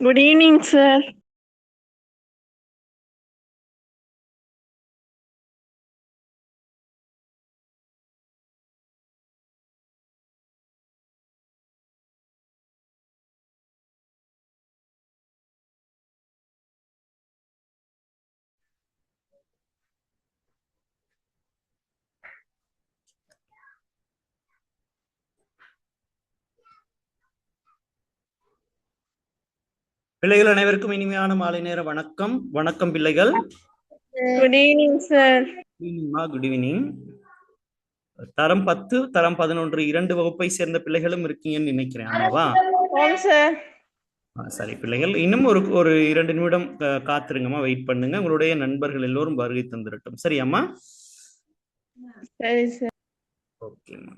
Good evening, sir. பிள்ளைகள் அனைவருக்கும் இனிமையான மாலை நேர வணக்கம். வணக்கம் பிள்ளைகள். Good evening, sir. Good evening. தரம் 10 தரம் 11 2 வகுப்பை சேர்ந்த பிள்ளைகளும் இருக்கீங்கன்னு நினைக்கிறேன். ஆமாவா? Home, sir. சரி பிள்ளைகள், இன்னும் ஒரு ஒரு 2 நிமிடம் காத்திருங்கம்மா, வெயிட் பண்ணுங்க. உங்களுடைய நண்பர்கள் எல்லோரும் வருகை தந்திரட்டும். சரியாம்மா? சரி, sir. ஓகேம்மா.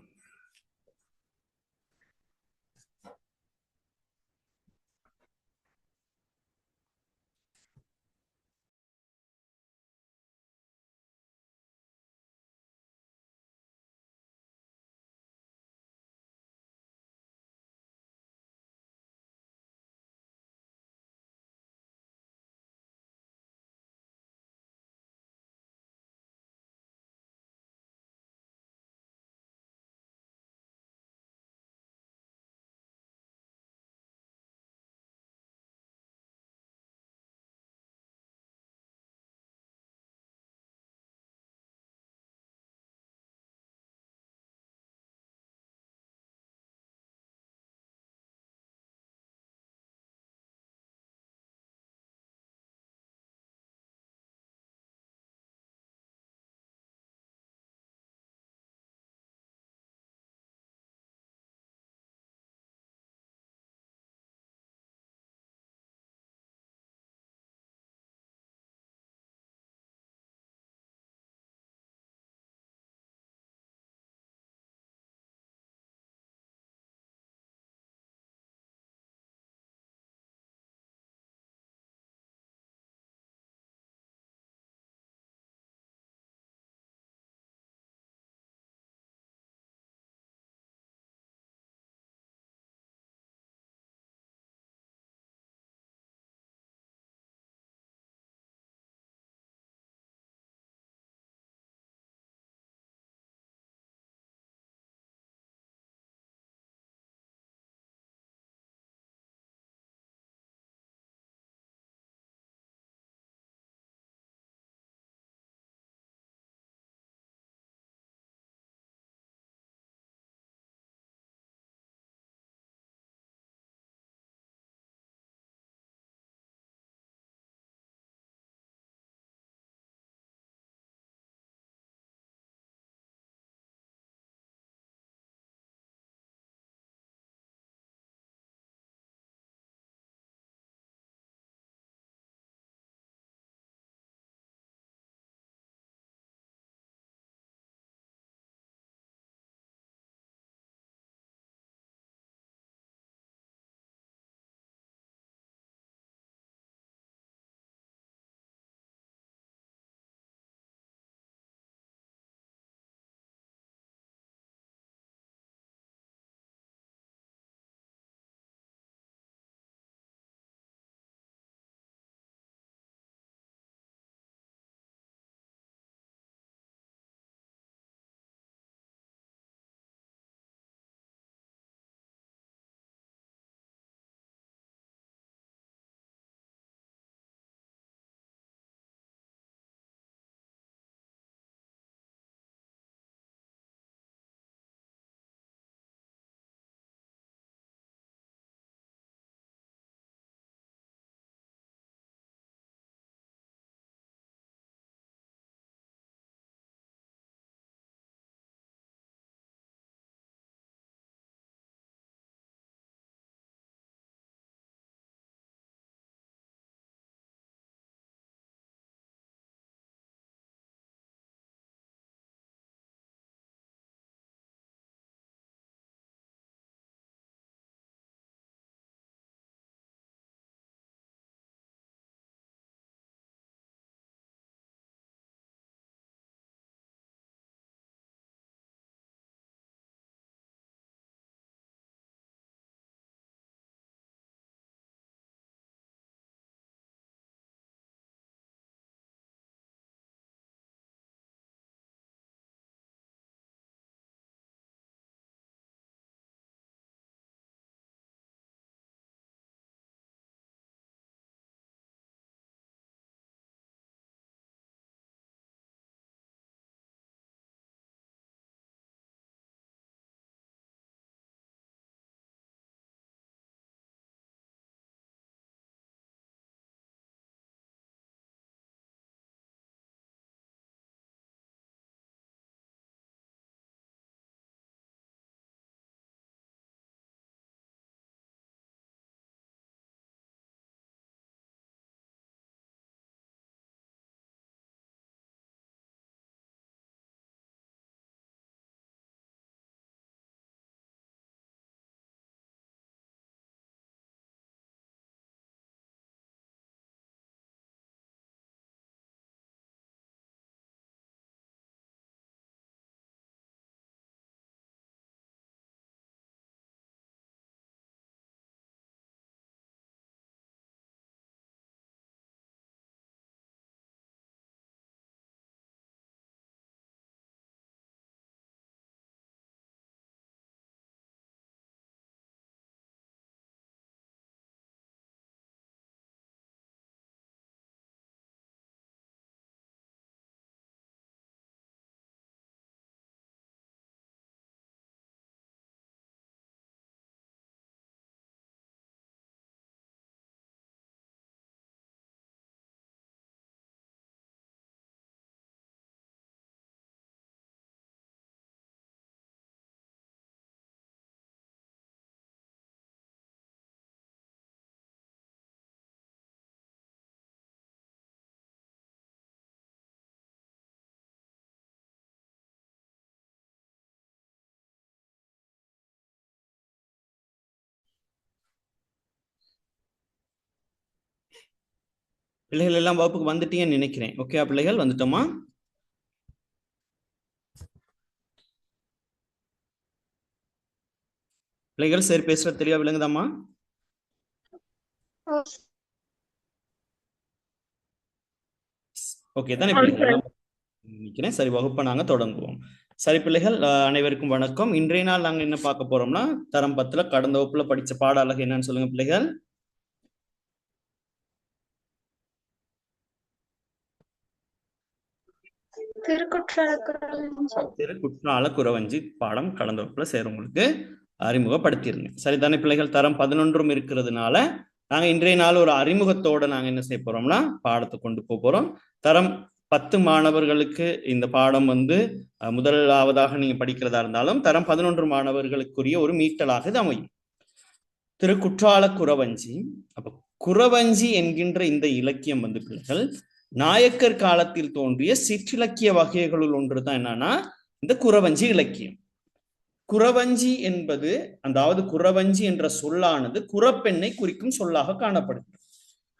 பிள்ளைகள் எல்லாம் வகுப்புக்கு வந்துட்டீங்கன்னு நினைக்கிறேன். ஓகே பிள்ளைகள், வந்துட்டோமா? பிள்ளைகள் சரி பேசுறது தெளிவா விளங்குதாமா? ஓகே தானே பிள்ளைகள் எல்லாம் நினைக்கிறேன். சரி, வகுப்பை நாங்க தொடங்குவோம். சரி பிள்ளைகள், அனைவருக்கும் வணக்கம். இன்றைய நாள் நாங்க என்ன பார்க்க போறோம்னா, தரம் 10ல கடந்த வகுப்புல படிச்ச பாட அழகு என்னன்னு சொல்லுங்க பிள்ளைகள். திருக்குற்றால குறவஞ்சி பாடம் கடந்த வகுப்புல சேரவங்களுக்கு அறிமுகப்படுத்தியிருந்தேன். சரிதானே பிள்ளைகள்? தரம் 11 இருக்கிறதுனால நாங்க இன்றைய நாள் ஒரு அறிமுகத்தோட நாங்க என்ன செய்ய போறோம்னா பாடத்தை கொண்டு போறோம். தரம் 10 மாணவர்களுக்கு இந்த பாடம் முதலாவதாக நீங்க படிக்கிறதா இருந்தாலும் தரம் 11 மாணவர்களுக்குரிய ஒரு மீட்டலாக இது அமையும். திருக்குற்றால குறவஞ்சி. அப்ப குறவஞ்சி என்கின்ற இந்த இலக்கியம் பிள்ளைகள் நாயக்கர் காலத்தில் தோன்றிய சிற்றிலக்கிய வகைகளுள் ஒன்றுதான் என்னன்னா இந்த குறவஞ்சி இலக்கியம். குறவஞ்சி என்பது, அதாவது குறவஞ்சி என்ற சொல்லானது குறப்பெண்ணை குறிக்கும் சொல்லாக காணப்படுகிறது.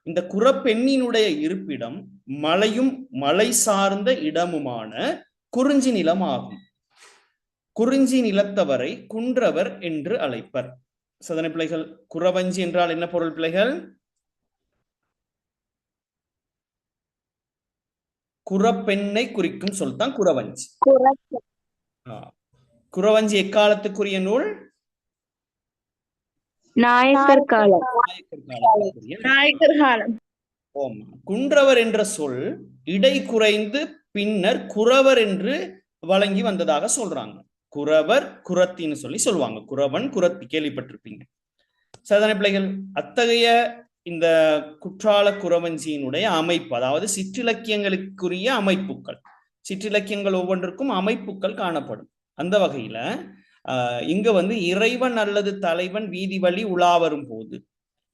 இந்த குறப்பெண்ணினுடைய இருப்பிடம் மலையும் மலை சார்ந்த இடமுமான குறிஞ்சி நிலம் ஆகும். குறிஞ்சி நிலத்தவரை குன்றவர் என்று அழைப்பர். சதனை பிள்ளைகள், குறவஞ்சி என்றால் என்ன பொருள் பிள்ளைகள்? குறப்பெண்ணை குறிக்கும் சொல் தான் குறவஞ்சி. குறவஞ்சி எக்காலத்துக்குரிய நூல்? நாயக்கர் காலம். குன்றவர் என்ற சொல் இடை குறைந்து பின்னர் குறவர் என்று வழங்கி வந்ததாக சொல்றாங்க. குறவர் குரத்தின்னு சொல்லி சொல்லுவாங்க. குறவன் குரத்தி கேள்விப்பட்டிருப்பீங்க. சாதாரண பிள்ளைகள், அத்தகைய இந்த குற்றால குறவஞ்சியினுடைய அமைப்பு, அதாவது சிற்றிலக்கியங்களுக்குரிய அமைப்புகள், சிற்றிலக்கியங்கள் ஒவ்வொன்றுக்கும் அமைப்புகள் காணப்படும். அந்த வகையில இங்க இறைவன் அல்லது தலைவன் வீதி வழி உலா வரும் போது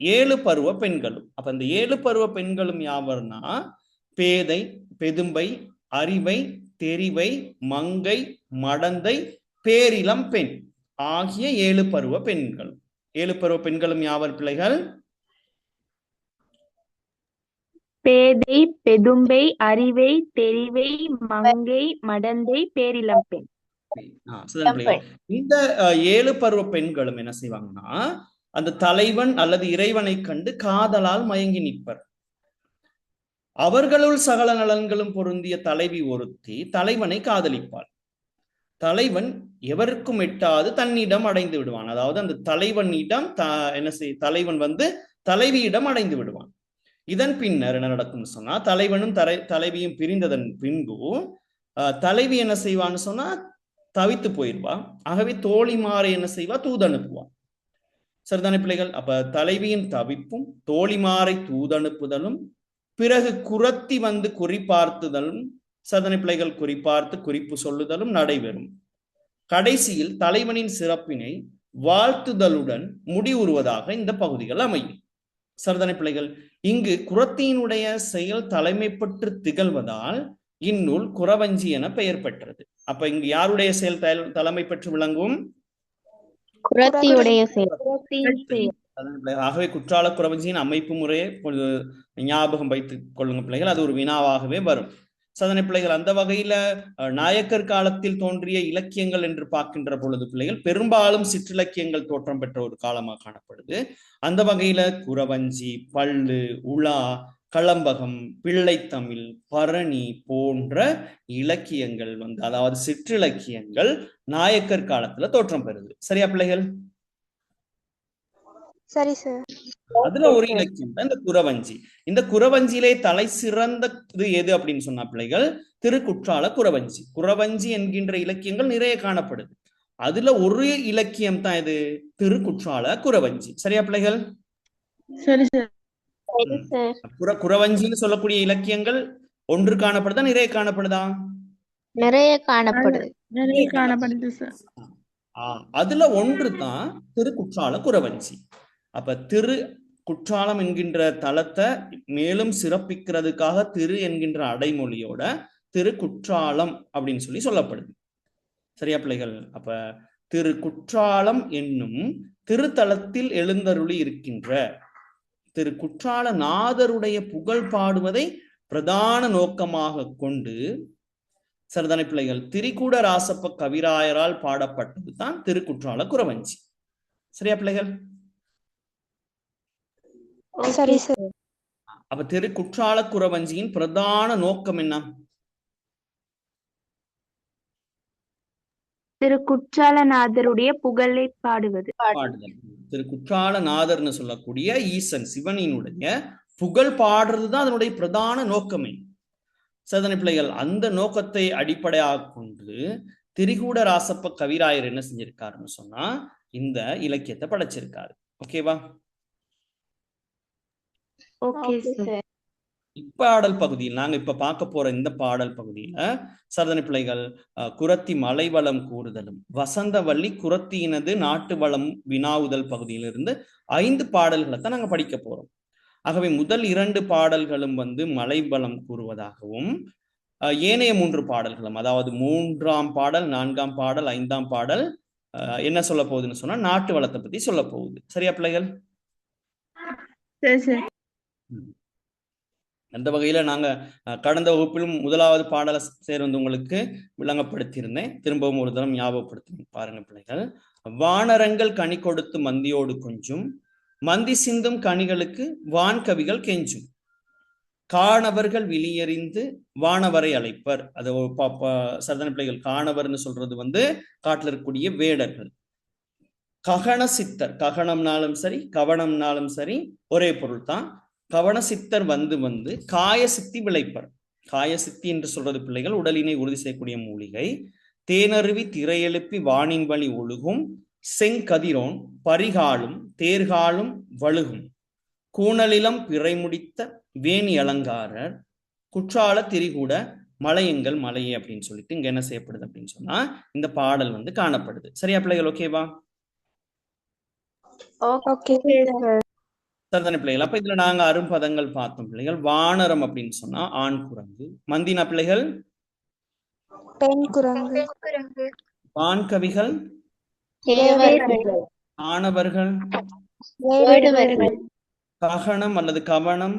7 பருவ பெண்களும், அப்ப இந்த 7 பருவ பெண்களும் யாவர்னா பேதை, பெதும்பை, அறிவை, தெரிவை, மங்கை, மடந்தை, பேரிளம் பெண் ஆகிய 7 பருவ பெண்கள். 7 பருவ பெண்களும் யாவர் பிள்ளைகள்? பேதை, பெதும்பை, அறிவை, தெரிவை, மங்கை, மடந்தை, பேரிளம் பெண். இந்த 7 பருவ பெண்களும் என்ன செய்வாங்கன்னா அந்த தலைவன் அல்லது இறைவனை கண்டு காதலால் மயங்கி நிற்பர். அவர்களுள் சகல நலன்களும் பொருந்திய தலைவி ஒருத்தி தலைவனை காதலிப்பாள். தலைவன் எவருக்கும் எட்டாது தன்னிடம் அடைந்து விடுவான். அதாவது அந்த தலைவனிடம் தலைவன் தலைவியிடம் அடைந்து விடுவான். இதன் பின்னர் என்ன நடக்கும்னு சொன்னா, தலைவனும் தலைவியும் பிரிந்ததன் பின்பு தலைவி என்ன செய்வான்னு சொன்னா தவித்து போயிடுவா. ஆகவே தோழிமாரை என்ன செய்வா? தூதனுப்புவான். சரிதானே பிள்ளைகள்? அப்ப தலைவியின் தவிப்பும் தோழிமாரை தூதனுப்புதலும் பிறகு குரத்தி குறிப்பார்த்துதலும், சதனை பிள்ளைகள் குறிப்பார்த்து குறிப்பு சொல்லுதலும் நடைபெறும். கடைசியில் தலைவனின் சிறப்பினை வாழ்த்துதலுடன் முடிவுறுவதாக இந்த பகுதிகள் அமையும். சரதனை பிள்ளைகள், இங்கு குரத்தியினுடைய செயல் தலைமை பெற்று திகழ்வதால் இந்நூல் குறவஞ்சி என பெயர் பெற்றது. அப்ப இங்கு யாருடைய செயல் தலைமை பெற்று விளங்கும்? குறத்தியுடைய செயல். ஆகவே குற்றால குறவஞ்சியின் அமைப்பு முறையை ஞாபகம் வைத்துக் கொள்ளுங்க பிள்ளைகள். அது ஒரு வினாவாகவே வரும். சதனை பிள்ளைகள், அந்த வகையில நாயக்கர் காலத்தில் தோன்றிய இலக்கியங்கள் என்று பார்க்கின்ற பொழுது பிள்ளைகள் பெரும்பாலும் சிற்றிலக்கியங்கள் தோற்றம் பெற்ற ஒரு காலமாக காணப்படுது. அந்த வகையில குறவஞ்சி, பள்ளு, உலா, களம்பகம், பிள்ளைத்தமிழ், பரணி போன்ற இலக்கியங்கள் அதாவது சிற்றிலக்கியங்கள் நாயக்கர் காலத்துல தோற்றம் பெறுது. சரியா பிள்ளைகள்? சரி சார். அதுல ஒரு இலக்கியம் தான் இந்த குறவஞ்சி. இந்த குறவஞ்சியிலே தலை சிறந்தது எது அப்படின்னு சொன்னா பிள்ளைகள், திருக்குற்றால குறவஞ்சி. குறவஞ்சி என்கின்ற இலக்கியங்கள் நிறைய காணப்படுது. அதுல ஒரு இலக்கியம் தான் இது திருக்குற்றால குறவஞ்சி. சரியா பிள்ளைகள்? சரி சார். குறவஞ்சின்னு சொல்லக்கூடிய இலக்கியங்கள் ஒன்று காணப்படுதா, நிறைய காணப்படுதா? நிறைய காணப்படுது. நிறைய காணப்படுது சார். அதுல ஒன்று தான் திருக்குற்றால குறவஞ்சி. அப்ப திரு குற்றாலம் என்கின்ற தலத்தை மேலும் சிறப்பிக்கிறதுக்காக திரு என்கின்ற அடைமொழியோட திருக்குற்றாலம் அப்படின்னு சொல்லப்படுது. சரியா பிள்ளைகள்? அப்ப திரு குற்றாலம் என்னும் திருத்தலத்தில் எழுந்தருளி இருக்கின்ற திரு குற்றாலநாதருடைய புகழ் பாடுவதை பிரதான நோக்கமாக கொண்டு சரிதானே பிள்ளைகள் திரிகூட ராசப்ப கவிராயரால் பாடப்பட்டது தான் திருக்குற்றால குறவஞ்சி. சரியா பிள்ளைகள்? சரி சார். அப்ப திருக்குற்றால குறவஞ்சியின் பிரதான நோக்கம் என்ன? திரு குற்றாலநாதருடைய புகழை பாடுவது. பாடுதல். திரு குற்றாலநாதர்னு சொல்லக்கூடிய ஈசன் சிவனினுடைய புகழ் பாடுறதுதான் அதனுடைய பிரதான நோக்கமே. சதனை பிள்ளைகள், அந்த நோக்கத்தை அடிப்படையாக கொண்டு திரிகூட ராசப்ப கவிராயர் என்ன செஞ்சிருக்காருன்னு சொன்னா இந்த இலக்கியத்தை படைச்சிருக்காரு. ஓகேவா? Okay sir. இப்பாடல் பகுதியில் நாங்க இப்ப பார்க்க போற இந்த பாடல் பகுதியில சரதனை பிள்ளைகள் குரத்தி மலைவளம் கூறுதலும் வசந்தவள்ளி குரத்தியினது நாட்டு வளம் வினாவுதல் பகுதியிலிருந்து 5 பாடல்களை தான் நாங்க படிக்க போறோம். ஆகவே முதல் 2 பாடல்களும் மலைவளம் கூறுவதாகவும் ஏனைய 3 பாடல்களும், அதாவது 3ஆம் பாடல், 4ஆம் பாடல், 5ஆம் பாடல் என்ன சொல்ல போகுதுன்னு சொன்னா நாட்டு வளத்தை பத்தி சொல்ல போகுது. சரியா பிள்ளைகள்? அந்த வகையில நாங்க கடந்த வகுப்பிலும் 1வது பாடலை உங்களுக்கு விளங்கப்படுத்தியிருந்தேன். திரும்பவும் ஒரு தரம் ஞாபகப்படுத்தினேன். பாருங்க பிள்ளைகள். வானரங்கள் கனி கொடுத்து மந்தியோடு கொஞ்சும், மந்தி சிந்தும் கனிகளுக்கு வான்கவிகள் கெஞ்சும், காணவர்கள் விழியறிந்து வானவரை அழைப்பர். அது சரதன பிள்ளைகள், காணவர்னு சொல்றது காட்டுல இருக்கக்கூடிய வேடர்கள். ககன சித்தர், ககனம்னாலும் சரி கவனம்னாலும் சரி ஒரே பொருள் தான். கவன சித்தர் காய சித்தி விளைப்பர். காய சித்தி என்று சொல்றது பிள்ளைகள் உடலினை உறுதி செய்யக்கூடிய மூலிகை. தேனருவி திரையெழுப்பி வானின் வழி ஒழுகும், செங்கதிரோன் பரிகாலும் தேர்காலும் வழுகும், கூணலிலம் பிறை முடித்த வேணி அலங்காரர், குற்றால திரிகூட மலையெங்கள் மலையே அப்படின்னு சொல்லிட்டு இங்க என்ன செய்யப்படுது அப்படின்னு சொன்னா இந்த பாடல் காணப்படுது. சரியா பிள்ளைகள்? ஓகேவா? சரிதானே பிள்ளைகள்? அப்ப இதுல நாங்க அரும்பதங்கள் பார்த்தோம் பிள்ளைகள். வானரம் அப்படின்னு சொன்னா ஆண் குரங்கு. மந்தினா பிள்ளைகள் பெண் குரங்கு. வான்கவிகள் ஆணவர்கள். ககனம் அல்லது கவனம்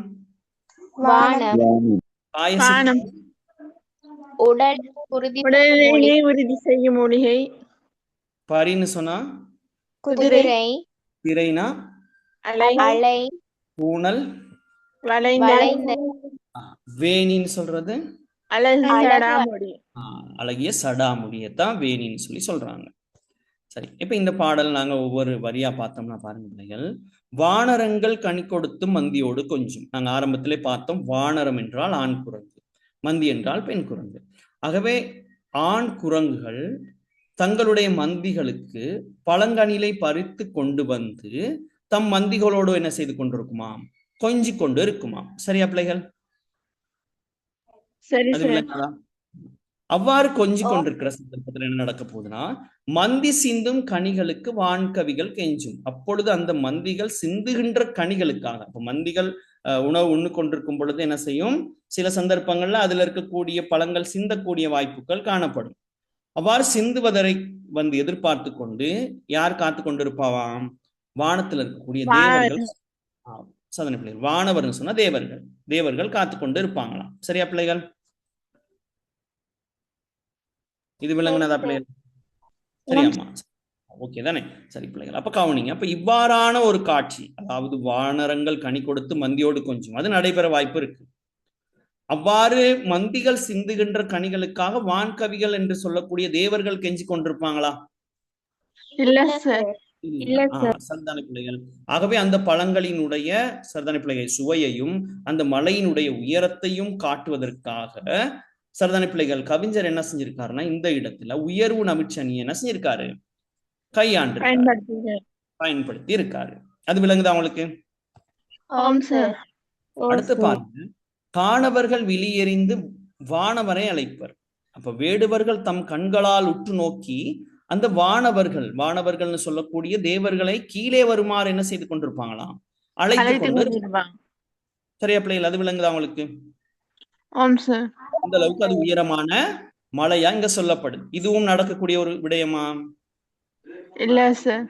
உடலினை உறுதி செய்யும் மூலிகை. பரின்னு சொன்னா குதிரை. திரைனா அலை. பூனல். வேணின்னு சொல்றது அழகிய சடாமுடியத்தான் வேணின்னு சொல்லி சொல்றாங்க. சரி, இப்ப இந்த பாடல் நாங்க ஒவ்வொரு வரியா பார்த்தோம்னா பாருங்க பிள்ளைகள். வானரங்கள் கனி கொடுத்து மந்தியோடு கொஞ்சம். நாங்க ஆரம்பத்திலே பார்த்தோம், வானரம் என்றால் ஆண் குரங்கு, மந்தி என்றால் பெண் குரங்கு. ஆகவே ஆண் குரங்குகள் தங்களுடைய மந்திகளுக்கு பழங்கனிலை பறித்து கொண்டு தம் மந்திகளோடு என்ன செய்து கொண்டிருக்குமாம்? கொஞ்சி கொண்டு இருக்குமாம். சரியா பிள்ளைகள்? அவ்வாறு கொஞ்சி கொண்டிருக்கிற சந்தர்ப்பத்தில் என்ன நடக்க போகுதுன்னா, மந்தி சிந்தும் கனிகளுக்கு வான்கவிகள் கெஞ்சும். அப்பொழுது அந்த மந்திகள் சிந்துகின்ற கனிகளுக்காக, அப்ப மந்திகள் உணவு உண்ணு கொண்டிருக்கும் பொழுது என்ன செய்யும்? சில சந்தர்ப்பங்கள்ல அதுல இருக்கக்கூடிய பழங்கள் சிந்தக்கூடிய வாய்ப்புகள் காணப்படும். அவ்வாறு சிந்துவதரை எதிர்பார்த்து கொண்டு யார் காத்து கொண்டிருப்பாவாம்? வானத்தில் இருக்கக்கூடிய தேவர்கள். சாதனை பிள்ளைகள், வானவர்னு சொன்னா தேவர்கள். தேவர்கள் காத்து கொண்டு இருப்பாங்களாம். சரியா பிள்ளைகள்? இது விளங்குனதா பிள்ளைகள்? சரியாம்மா? ஓகே தானே? சரி பிள்ளைகள், அப்ப கவனிங்க. அப்ப இவ்வாறான ஒரு காட்சி, அதாவது வானரங்கள் கனி கொடுத்து மந்தியோடு கொஞ்சம், அது நடைபெற வாய்ப்பு இருக்கு. அவ்வாறு மந்திகள் சிந்துகின்ற கனிகளுக்காக வான்கவிகள் என்று சொல்லக்கூடிய தேவர்கள் கெஞ்சி கொண்டிருப்பாங்களா? இல்ல சார். சரதான பிள்ளைகள். ஆகவே அந்த பழங்களினுடைய சரதான பிள்ளைகள் சுவையையும் அந்த மலையினுடைய உயரத்தையும் காட்டுவதற்காக சரதான பிள்ளைகள் கவிஞர் என்ன செஞ்சிருக்காருன்னா, இந்த இடத்துல உயர்வு நமிச்சனி என்ன செஞ்சிருக்காரு? கையாண்டு பயன்படுத்தி இருக்காரு. அது விளங்குதா உங்களுக்கு? அடுத்து பாருங்க, காணவர்கள் விழியறிந்து வானவரை அழைப்பர். அப்ப வேடுவர்கள் தம் கண்களால் உற்று நோக்கி அந்த வானவர்கள்னு சொல்லக்கூடிய தேவர்களை கீழே வருமாறு என்ன செய்து கொண்டிருப்பாங்களாம்? அழைத்து கொண்டு. சரியா பிள்ளைகள்? அது விளங்குதா உங்களுக்கு? இந்த அளவுக்கு அது உயரமான மலையா இங்க சொல்லப்படுது. இதுவும் நடக்கக்கூடிய ஒரு விடயமா? இல்ல சார்.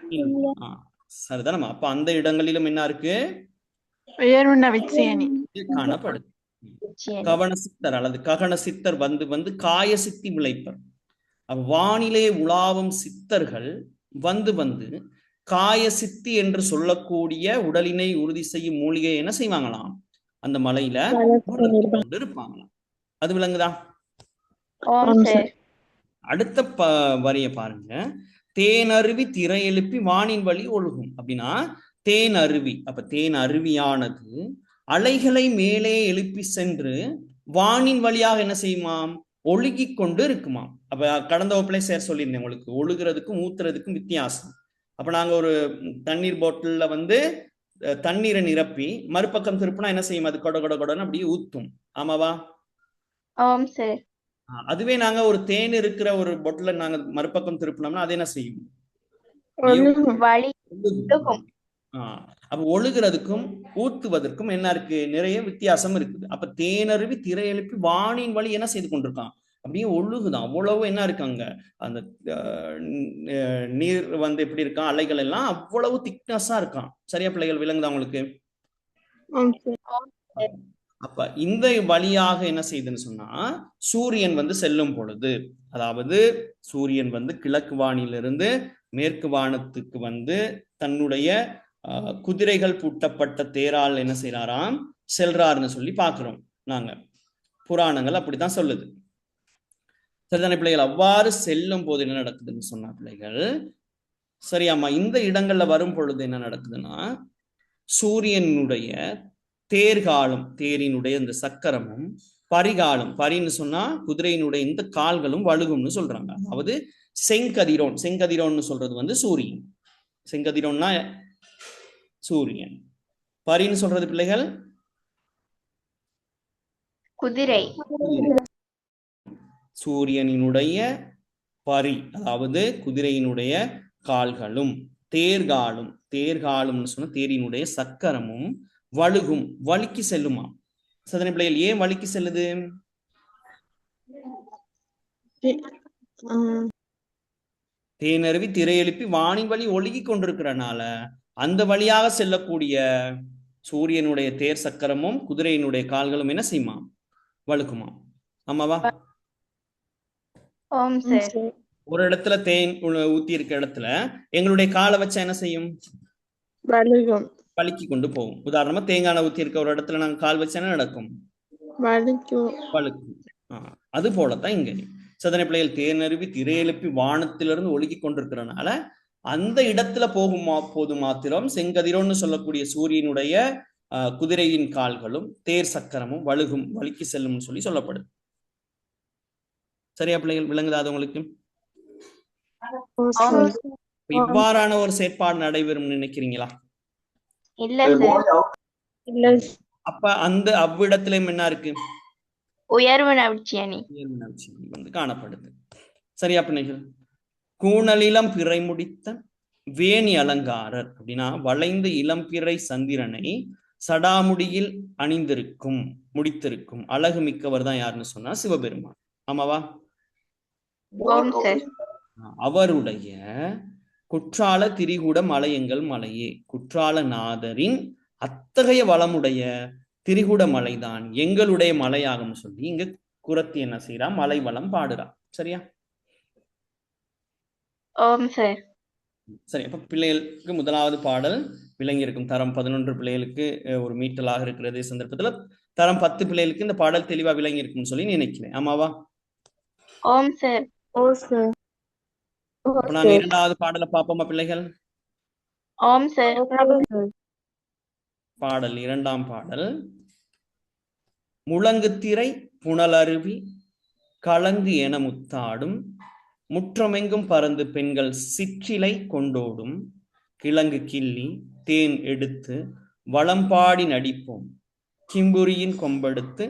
சரிதானமா? அப்ப அந்த இடங்களிலும் என்ன இருக்கு? உயர்வுண்ண விச்சயணி காணப்படுது. விச்சயணி. கவன சித்தர் அல்லது ககன சித்தர் வந்து வந்து காய சித்தி விளைப்பர். வானிலே உலாவும் சித்தர்கள் வந்து வந்து காய சித்தி என்று சொல்லக்கூடிய உடலினை உறுதி செய்யும் மூலிகை என்ன செய்வாங்களாம், அந்த மலையில வளர்த்து கொண்டு இருப்பாங்களாம். அது விளங்குதா? ஓம் சார். அடுத்த வரிய பாருங்க. தேனருவி திரை எழுப்பி வானின் வழி ஒழுகும். அப்படின்னா தேன் அருவி, அப்ப தேன் அருவியானது அலைகளை மேலே எழுப்பி சென்று வானின் வழியாக என்ன செய்யுமாம், ஒழுகி கொண்டு இருக்குமாம். அப்ப கடந்த வகுப்புல சேர் சொல்லியிருந்தேன் உங்களுக்கு, ஒழுகிறதுக்கும் ஊத்துறதுக்கும் வித்தியாசம். அப்ப நாங்க ஒரு தண்ணீர் பாட்டில்ல வந்து தண்ணீரை நிரப்பி மறுபக்கம் திருப்பினா என்ன செய்யும், அது கொட கொட கொடன்னு அப்படியே ஊத்தும். ஆமாவா? ஓம் சார். அதுவே நாங்க ஒரு தேன் இருக்கிற ஒரு பொட்டில நாங்க மறுபக்கம் திருப்பினோம்னா அது என்ன செய்யும், வழி ஒழுகும். அப்ப ஒழுகிறதுக்கும் ஊத்துவதற்கும் என்ன இருக்கு, நிறைய வித்தியாசம் இருக்குது. அப்ப தேனருவி திரை எழுப்பி வானின் வழி என்ன செய்து கொண்டிருக்கான், அப்படியே ஒழுகுதான். அவ்வளவு என்ன இருக்காங்க, அந்த நீர் வந்து எப்படி இருக்கான், அலைகள் எல்லாம் அவ்வளவு திக்னஸா இருக்கான். சரியா பிள்ளைகள், விளங்குதா உங்களுக்கு? அப்ப இந்த வழியாக என்ன செய்யுதுன்னு சொன்னா, சூரியன் வந்து செல்லும் பொழுது, அதாவது சூரியன் வந்து கிழக்கு வானிலிருந்து மேற்கு வானத்துக்கு வந்து தன்னுடைய குதிரைகள் பூட்டப்பட்ட தேரால் என்ன செய்யறாராம், செல்றாருன்னு சொல்லி பாக்குறோம் நாங்க. புராணங்கள் அப்படித்தான் சொல்லுது. சரிதானே பிள்ளைகள்? அவ்வாறு செல்லும் போது என்ன நடக்குதுன்னு சொன்னா பிள்ளைகள், சரியாமா, இந்த இடங்கள்ல வரும் பொழுது என்ன நடக்குதுன்னா, சூரியனுடைய தேர்காலும், தேரினுடைய இந்த சக்கரமும், பரிகாலும், பரின்னு சொன்னா குதிரையினுடைய இந்த கால்களும் வழுகும்னு சொல்றாங்க. அதாவது செங்கதிரோன், செங்கதிரோன்னு சொல்றது வந்து சூரியன். செங்கதிரோன்னா சூரியன். பரின்னு சொல்றது பிள்ளைகள் குதிரை. சூரியனினுடைய பரி, அதாவது குதிரையினுடைய கால்களும், தேர்காலும், தேர்காலும்னு சொன்னா தேரினுடைய சக்கரமும் வழுகும், வலிக்கு செல்லுமா. சதனை பிள்ளைகள், ஏன் வலிக்கு செல்லுது? தேனருவி திரை எழுப்பி வானின் வழி ஒழுகி கொண்டிருக்கிறனால அந்த வழியாக செல்லக்கூடிய சூரியனுடைய தேர் சக்கரமும் குதிரையினுடைய கால்களும் என்ன செய்யுமா, வழுக்குமா. ஆமாவா? ஒரு இடத்துல தேன் ஊத்தி இருக்க இடத்துல எங்களுடைய காலை வச்சா என்ன செய்யும், வழுக்கி கொண்டு போகும். உதாரணமா தேங்காய் ஊத்தி இருக்க ஒரு இடத்துல நாங்க கால் வச்சா என்ன நடக்கும், வழுக்கும். அது போலத்தான் இங்க சதனை பிள்ளைகள், தேனருவி திரை எழுப்பி வானத்திலிருந்து ஒழுகி கொண்டிருக்கிறனால அந்த இடத்துல போது மாத்திரம் செங்கதிரோன்னு சொல்லக்கூடிய சூரியனுடைய குதிரையின் கால்களும் தேர் சக்கரமும் வழுகும், வலிக்கு செல்லும் சொல்லி சொல்லப்படுது. சரியா பிள்ளைகள், விளங்குதா உங்களுக்கு? இவ்வாறான ஒரு செயற்பாடு நடைபெறும் நினைக்கிறீங்களா? அப்ப அந்த அவ்விடத்திலும் என்ன இருக்கு, உயர்வு நவிச்சயணி வந்து காணப்படுது. சரியா பிள்ளைகள்? கூணலிலம் பிறை முடித்த வேணி அலங்காரர், அப்படின்னா வளைந்த இளம்பிறை சந்திரனை சடாமுடியில் அணிந்திருக்கும், முடித்திருக்கும் அழகு மிக்கவர் தான் யாருன்னு சொன்னா சிவபெருமான். ஆமாவா? அவருடைய குற்றால திரிகூட மலையங்கள் மலையே, குற்றால நாதரின் அத்தகைய வளமுடைய திரிகூட மலைதான் எங்களுடைய மலையாகும் சொல்லி இங்க குரத்தி என்ன செய்யறா, மலை வளம் பாடுறா. சரியா? சரி. அப்ப பிள்ளைகளுக்கு முதலாவது பாடல் விளங்கி இருக்கும். தரம் 11 பிள்ளைகளுக்கு ஒரு மீட்டலாக இருக்கிறது சந்தர்ப்பத்துல தரம் 10 பிள்ளைகளுக்கு இந்த பாடல் தெளிவா விளங்கி இருக்கும்னு சொல்லி நினைக்கிறேன். ஆமாவா? ஓம் சார். அப்ப நாங்க இரண்டாவது பாடலை பார்ப்போமா பிள்ளைகள்? ஓம் சார். பாடல், இரண்டாம் பாடல். முழங்குத்திரை புனலருவி கலங்கு என முத்தாடும், முற்றமெங்கும் பறந்து பெண்கள் சிற்றிலை கொண்டோடும், கிழங்கு கிள்ளி தேன் எடுத்து வளம்பாடி நடிப்போம், கிம்புரியின் கொம்பெடுத்து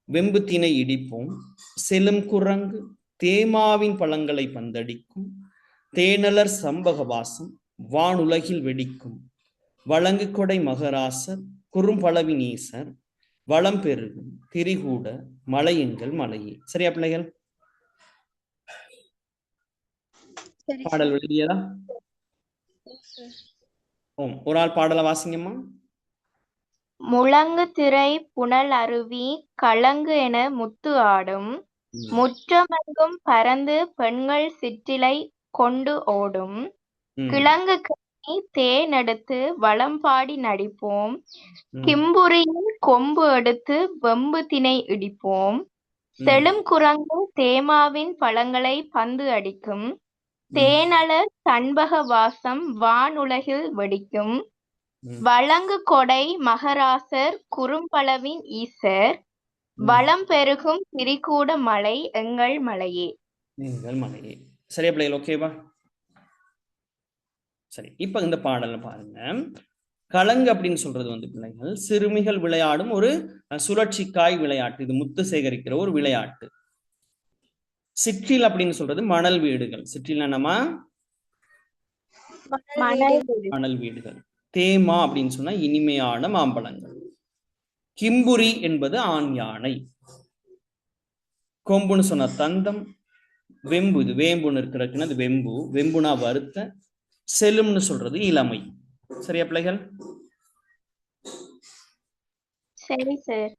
வெம்பு திணை இடிப்போம், செலும் குரங்கு தேமாவின் பழங்களை பந்தடிக்கும், தேனலர் சம்பகவாசம் வானுலகில் வெடிக்கும், வழங்கு கொடை மகராசர் குறும்பளவினீசர் வளம் பெருகும் திரிகூட மலையெங்கள் மலையே. சரியா பிள்ளைகள்? பாடல் எழுதியதா? ஒரு ஆள் பாடலை வாசிங்கம்மா. முழங்கு திரை புனல் அருவி கலங்கு என முத்து ஆடும். முற்றமெங்கும் பறந்து பெண்கள் சிற்றிலை கொண்டு ஓடும். கிழங்கு கண்ணி தேனெடுத்து வளம்பாடி நடிப்போம். கிம்புரியின் கொம்பு எடுத்து வெம்பு திணை இடிப்போம். செழும் குரங்கு தேமாவின் பழங்களை பந்து அடிக்கும். தேனலர் சண்பக வாசம் வானுலகில் வெடிக்கும். வழங்கு கொடை மகராசர் குறும்பளவின் ஈசர். வளம் பெருகும் திரிகூட மலை எங்கள் மலையே. எங்கள் மலையே. சரியா பிள்ளைகள்? ஓகேவா? சரி, இப்ப இந்த பாடல்ல பாருங்க. கலங்கு அப்படின்னு சொல்றது வந்து பிள்ளைகள் சிறுமிகள் விளையாடும் ஒரு சுழற்சிக்காய் விளையாட்டு. இது முத்து சேகரிக்கிற ஒரு விளையாட்டு. சிற்றில் அப்படின்னு சொல்றது மணல் வீடுகள். சிற்றில் என்னமா? மணல் வீடுகள். தேமா அப்படின்னு சொன்னா இனிமையான மாம்பழங்கள். கிம்புரி என்பது ஆண் யானை. கொம்புன்னு சொன்ன தந்தம். வெம்பு, இது வேம்புன்னு இருக்கிறதுக்குன்னா அது வெம்பு. வெம்புனா வருத்த. செலும்னு சொல்றது இளமை. சரியா பிள்ளைகள்? சரி சார்.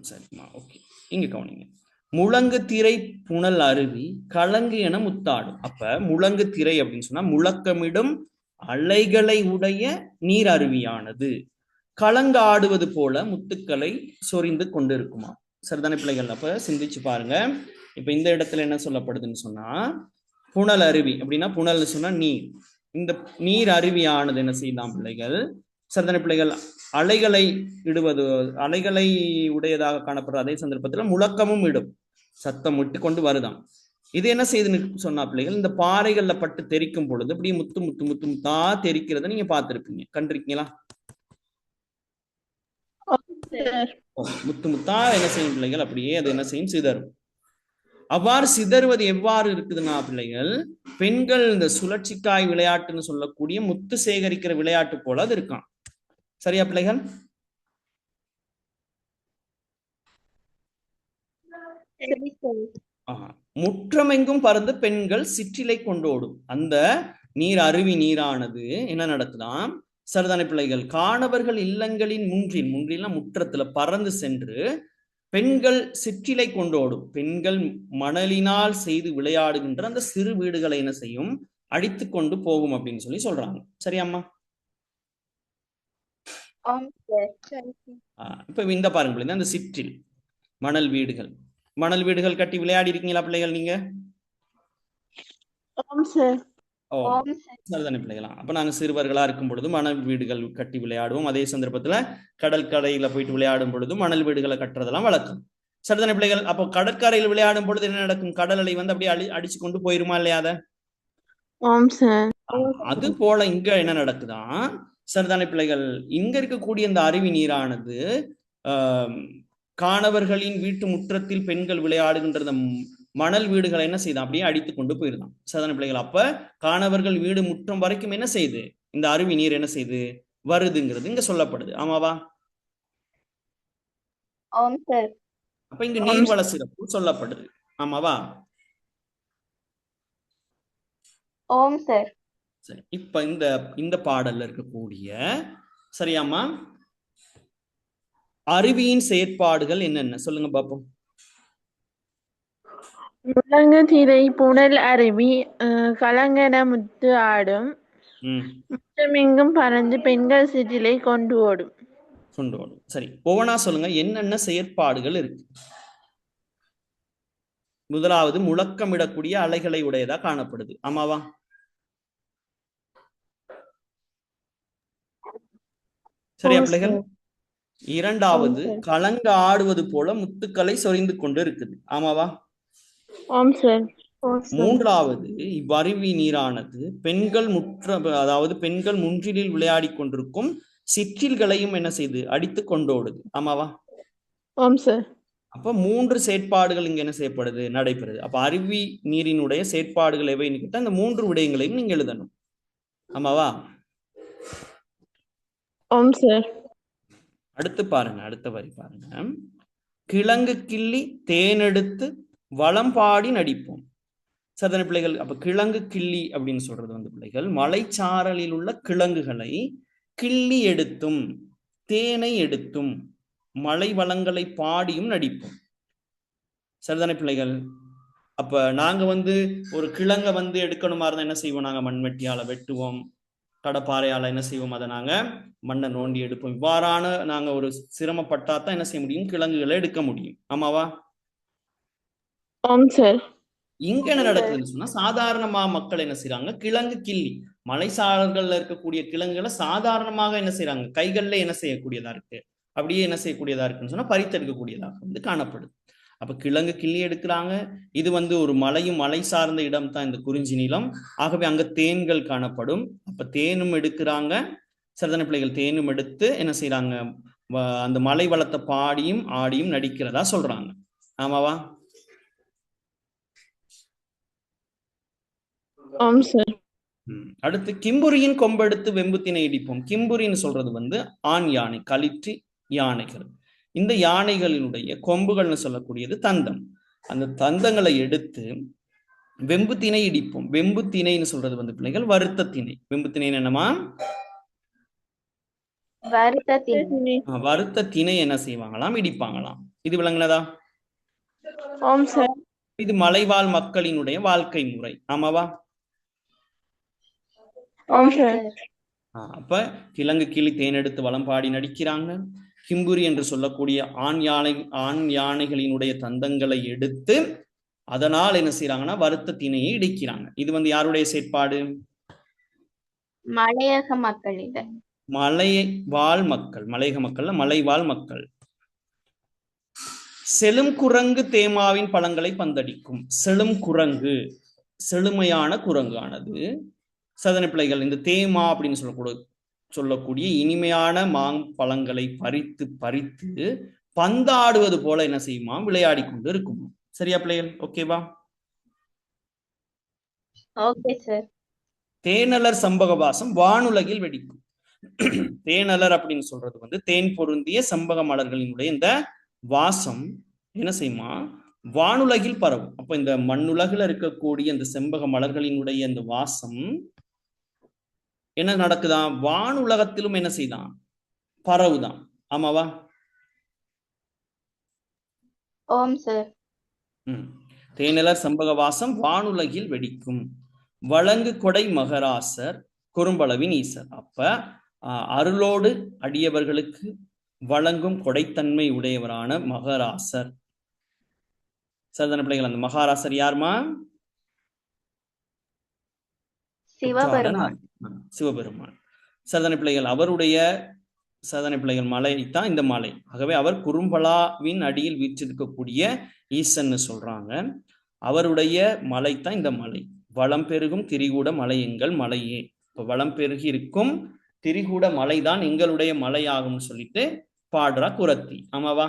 சரிம்மா, ஓகே. இங்க கவனிங்க. முழங்கு திரை புனல் அருவி கலங்கு என முத்தாடும். அப்ப முழங்கு திரை அப்படின்னு சொன்னா முழக்கமிடும் அலைகளை உடைய நீர் அருவியானது கலங்கு ஆடுவது போல முத்துக்களை சொரிந்து கொண்டிருக்குமா. சரிதானே பிள்ளைகள்? அப்ப சிந்திச்சு பாருங்க. இப்ப இந்த இடத்துல என்ன சொல்லப்படுதுன்னு சொன்னா புனல் அருவி அப்படின்னா புனல்னு சொன்னா நீர். இந்த நீர் அருவியானது என்ன செய்யலாம் பிள்ளைகள்? சரிதானே பிள்ளைகள்? அலைகளை இடுவது, அலைகளை உடையதாக காணப்படுற அதே சந்தர்ப்பத்துல முழக்கமும் இடும், சத்தம் விட்டு கொண்டு வருதாம். இது என்ன செய்யுதுன்னு சொன்னா பிள்ளைகள், இந்த பாறைகள்ல பட்டு தெரிக்கும் பொழுது அப்படியே முத்து முத்து முத்து முத்தா தெரிக்கிறத நீங்க பார்த்திருப்பீங்க, கண்டிருக்கீங்களா? முத்து முத்தா என்ன செய்யும் பிள்ளைகள்? அப்படியே அது என்ன செய்யும்? சிதறும். அவ்வாறு சிதறுவது எவ்வாறு இருக்குதுன்னா பிள்ளைகள், பெண்கள் இந்த சுழற்சிக்காய் விளையாட்டுன்னு சொல்லக்கூடிய முத்து சேகரிக்கிற விளையாட்டு போல அது இருக்கான். சரியா பிள்ளைகள்? முற்றமெங்கும் பறந்து பெண்கள் சிற்றிலை கொண்டோடும். அந்த நீர் அருவி நீரானது என்ன நடக்குதாம்? சரிதானே பிள்ளைகள்? காணவர்கள் இல்லங்களின் முன்றில் முற்றத்துல பறந்து சென்று பெண்கள் சிற்றிலை கொண்டோடும். பெண்கள் மணலினால் செய்து விளையாடுகின்ற அந்த சிறு வீடுகளை என்ன செய்யும்? அடித்து கொண்டு போகும் அப்படின்னு சொல்லி சொல்றாங்க. சரியாம்மா? இப்ப இந்த பாருங்க, அந்த சிற்றில் மணல் வீடுகள். மணல் வீடுகள் கட்டி விளையாடி இருக்கீங்களா பிள்ளைகள் நீங்க? சரிதானே பிள்ளைகளா? அப்ப நாங்க சிறுவர்களா இருக்கும் பொழுது மணல் வீடுகள் கட்டி விளையாடுவோம். அதே சந்தர்ப்பத்துல கடற்கரையில போயிட்டு விளையாடும் பொழுது மணல் வீடுகளை கட்டுறதெல்லாம் வழக்கம். சரிதானே பிள்ளைகள்? அப்போ கடற்கரையில் விளையாடும் பொழுது என்ன நடக்கும்? கடல் அலை வந்து அப்படியே அடிச்சு கொண்டு போயிருமா இல்லையா? அது போல இங்க என்ன நடக்குதான்? சரிதானே பிள்ளைகள்? இங்க இருக்கக்கூடிய இந்த அருவி நீரானது காணவர்களின் வீட்டு முற்றத்தில் பெண்கள் விளையாடுகின்ற மணல் வீடுகளை என்ன செய்யுது? அப்படியே அடித்து கொண்டு போயிருந்தான். சரிதானே பிள்ளைகள்? அப்ப காணவர்கள் வீடு முற்றம் வரைக்கும் என்ன செய்யுது? இந்த அருவி நீர் என்ன செய்யுது? வருதுங்கிறது இங்க சொல்லப்படுது. ஆமாவா? அப்ப இங்க நீர்வள சிறப்பு சொல்லப்படுது. ஆமாவா? சரி, இப்ப இந்த பாடல்ல இருக்கக்கூடிய சரியாமா அருவியின் செயற்பாடுகள் என்னென்ன சொல்லுங்க பாப்போம். முழங்கு திரை புனல் அருவி கலங்கென முத்து ஆடும். முற்றமெங்கும் பறந்து பெண்கள் சிற்றிலை கொண்டு ஓடும். சரி, ஒவ்வொன்றா சொல்லுங்க, என்னென்ன செயற்பாடுகள் இருக்கு? முதலாவது முழக்கமிடக்கூடிய அலைகளை உடையதா காணப்படுது. ஆமாவா? சரியா பிள்ளைகள்? இரண்டாவது கலங்க ஆடுவது போல முத்துக்களை சொரிந்து கொண்டு இருக்குது. ஆமாவா? மூன்றாவது இவ்வருவி நீரானது பெண்கள் அதாவது பெண்கள் முன்றிலில் விளையாடி கொண்டிருக்கும் சிற்றில்களையும் என்ன செய்து? அடித்து கொண்டோடுது. ஆமாவா? அப்ப 3 செயற்பாடுகள் இங்க என்ன செய்யப்படுது? நடைபெறுது. அப்ப அருவி நீரினுடைய செயற்பாடுகள் எவைன்னு கேட்டா அந்த 3 விடயங்களையும் நீங்க எழுதணும். ஆமாவா? அடுத்து பாருங்க, அடுத்த வரி பாருங்க. கிழங்கு கிள்ளி தேனெடுத்து வளம்பாடி நடிப்போம். சரிதான பிள்ளைகள்? அப்ப கிழங்கு கிள்ளி அப்படின்னு சொல்றது வந்து பிள்ளைகள் மலைச்சாரலில் உள்ள கிழங்குகளை கிள்ளி எடுத்தும் தேனை எடுத்தும் மலை வளங்களை பாடியும் நடிப்போம். சரிதானே பிள்ளைகள்? அப்ப நாங்க ஒரு கிழங்க எடுக்கணுமா இருந்தா என்ன செய்வோம்? நாங்க மண்வெட்டியால வெட்டுவோம், கடப்பாறையால என்ன செய்வோம்? அதை நாங்க மண்ணை நோண்டி எடுப்போம். இவ்வாறான நாங்க ஒரு சிரமப்பட்டாதான் என்ன செய்ய முடியும்? கிழங்குகளை எடுக்க முடியும். ஆமாவா? இங்க என்ன நடக்குதுன்னு சொன்னா, சாதாரணமா மக்கள் என்ன செய்யறாங்க? கிழங்கு கிள்ளி மலைசாரல்கள்ல இருக்கக்கூடிய கிழங்குகளை சாதாரணமாக என்ன செய்யறாங்க? கைகள்ல என்ன செய்யக்கூடியதா இருக்கு, அப்படியே என்ன செய்யக்கூடியதா இருக்குன்னு சொன்னா பறித்தெடுக்கக்கூடியதாக காணப்படுது. அப்ப கிழங்கு கிள்ளி எடுக்கிறாங்க. இது ஒரு மலையும் மலை சார்ந்த இடம் தான் இந்த குறிஞ்சி நிலம். ஆகவே அங்க தேன்கள் காணப்படும். அப்ப தேனும் எடுக்கிறாங்க. சரிதான பிள்ளைகள்? தேனும் எடுத்து என்ன செய்யறாங்க? அந்த மலை வளத்தை பாடியும் ஆடியும் நடிக்கிறதா சொல்றாங்க. ஆமாவா? அடுத்து கிம்புரியின் கொம்பெடுத்து வெம்புத்தினை இடிப்போம். கிம்புரின்னு சொல்றது ஆண் யானை, களிற்று யானைகள். இந்த யானைகளினுடைய கொம்புகள்னு சொல்லக்கூடியது தந்தம். அந்த தந்தங்களை எடுத்து வெம்பு திணை இடிப்போம். வெம்பு திணைன்னு சொல்றது பிள்ளைகள் வறுத்த திணை. வெம்பு திணை என்னமா? வறுத்த திணை என்ன செய்வாங்களாம்? இடிப்பாங்களாம். இது விளங்குனதா? இது மலைவாழ் மக்களினுடைய வாழ்க்கை முறை. ஆமாவா? அப்ப கிழங்கு கிளி தேன் எடுத்து வளம் பாடி நடிக்கிறாங்க. கிம்புரி என்று சொல்லக்கூடிய ஆண் யானைகளினுடைய தந்தங்களை எடுத்து அதனால் என்ன செய்யறாங்கன்னா வறுத்த திணையை இடிக்கிறாங்க. இது யாருடைய செயற்பாடு? மலையக மக்கள். மலைவாழ் மக்கள். மலையக மக்கள்ல மலைவாழ் மக்கள். செழும் குரங்கு தேமாவின் பழங்களை பந்தடிக்கும். செழும் குரங்கு, செழுமையான குரங்கானது. சதன பிள்ளைகள் இந்த தேமா அப்படின்னு சொல்லக்கூடிய இனிமையான மாம்பழங்களை பறித்து பறித்து பந்தாடுவது போல என்ன செய்யுமா? விளையாடி கொண்டு இருக்கும். சரியா பிள்ளைகள்? ஓகேவா? Okay sir. தேனலர் சம்பகவாசம் வானுலகில் வெடிக்கும். தேனலர் அப்படின்னு சொல்றது தேன் பொருந்திய சம்பக மலர்களினுடைய இந்த வாசம் என்ன செய்யுமா? வானுலகில் பரவும். அப்ப இந்த மண்ணுலகில் இருக்கக்கூடிய இந்த செம்பக மலர்களினுடைய இந்த வாசம் என்ன நடக்குதான்? வானுலகத்திலும் என்ன செய்தான்? பரவுதான். ஆமாவா? ஓம் சார். தேனலர் சம்பக வாசம் வானுலகில் வெடிக்கும். வழங்கு கொடை மகராசர் குறும்பளவின் ஈசர். அப்ப அருளோடு அடியவர்களுக்கு வழங்கும் கொடைத்தன்மை உடையவரான மகராசர். சரிதான பிள்ளைகள்? அந்த மகாராசர் யாருமா? சிவபெருமான். சரிதான பிள்ளைகள்? அவருடைய சரிதான பிள்ளைகள் மலை தான் இந்த மலை. ஆகவே அவர் குறும்பலாவின் அடியில் வீற்றிருக்கக்கூடிய ஈசன்னு சொல்றாங்க. அவருடைய மலை தான் இந்த மலை. வளம் பெருகும் திரிகூட மலை எங்கள் மலையே. இப்ப வளம் பெருகி இருக்கும் திரிகூட மலைதான் எங்களுடைய மலையாகும் சொல்லிட்டு பாடுறா குரத்தி. ஆமாவா?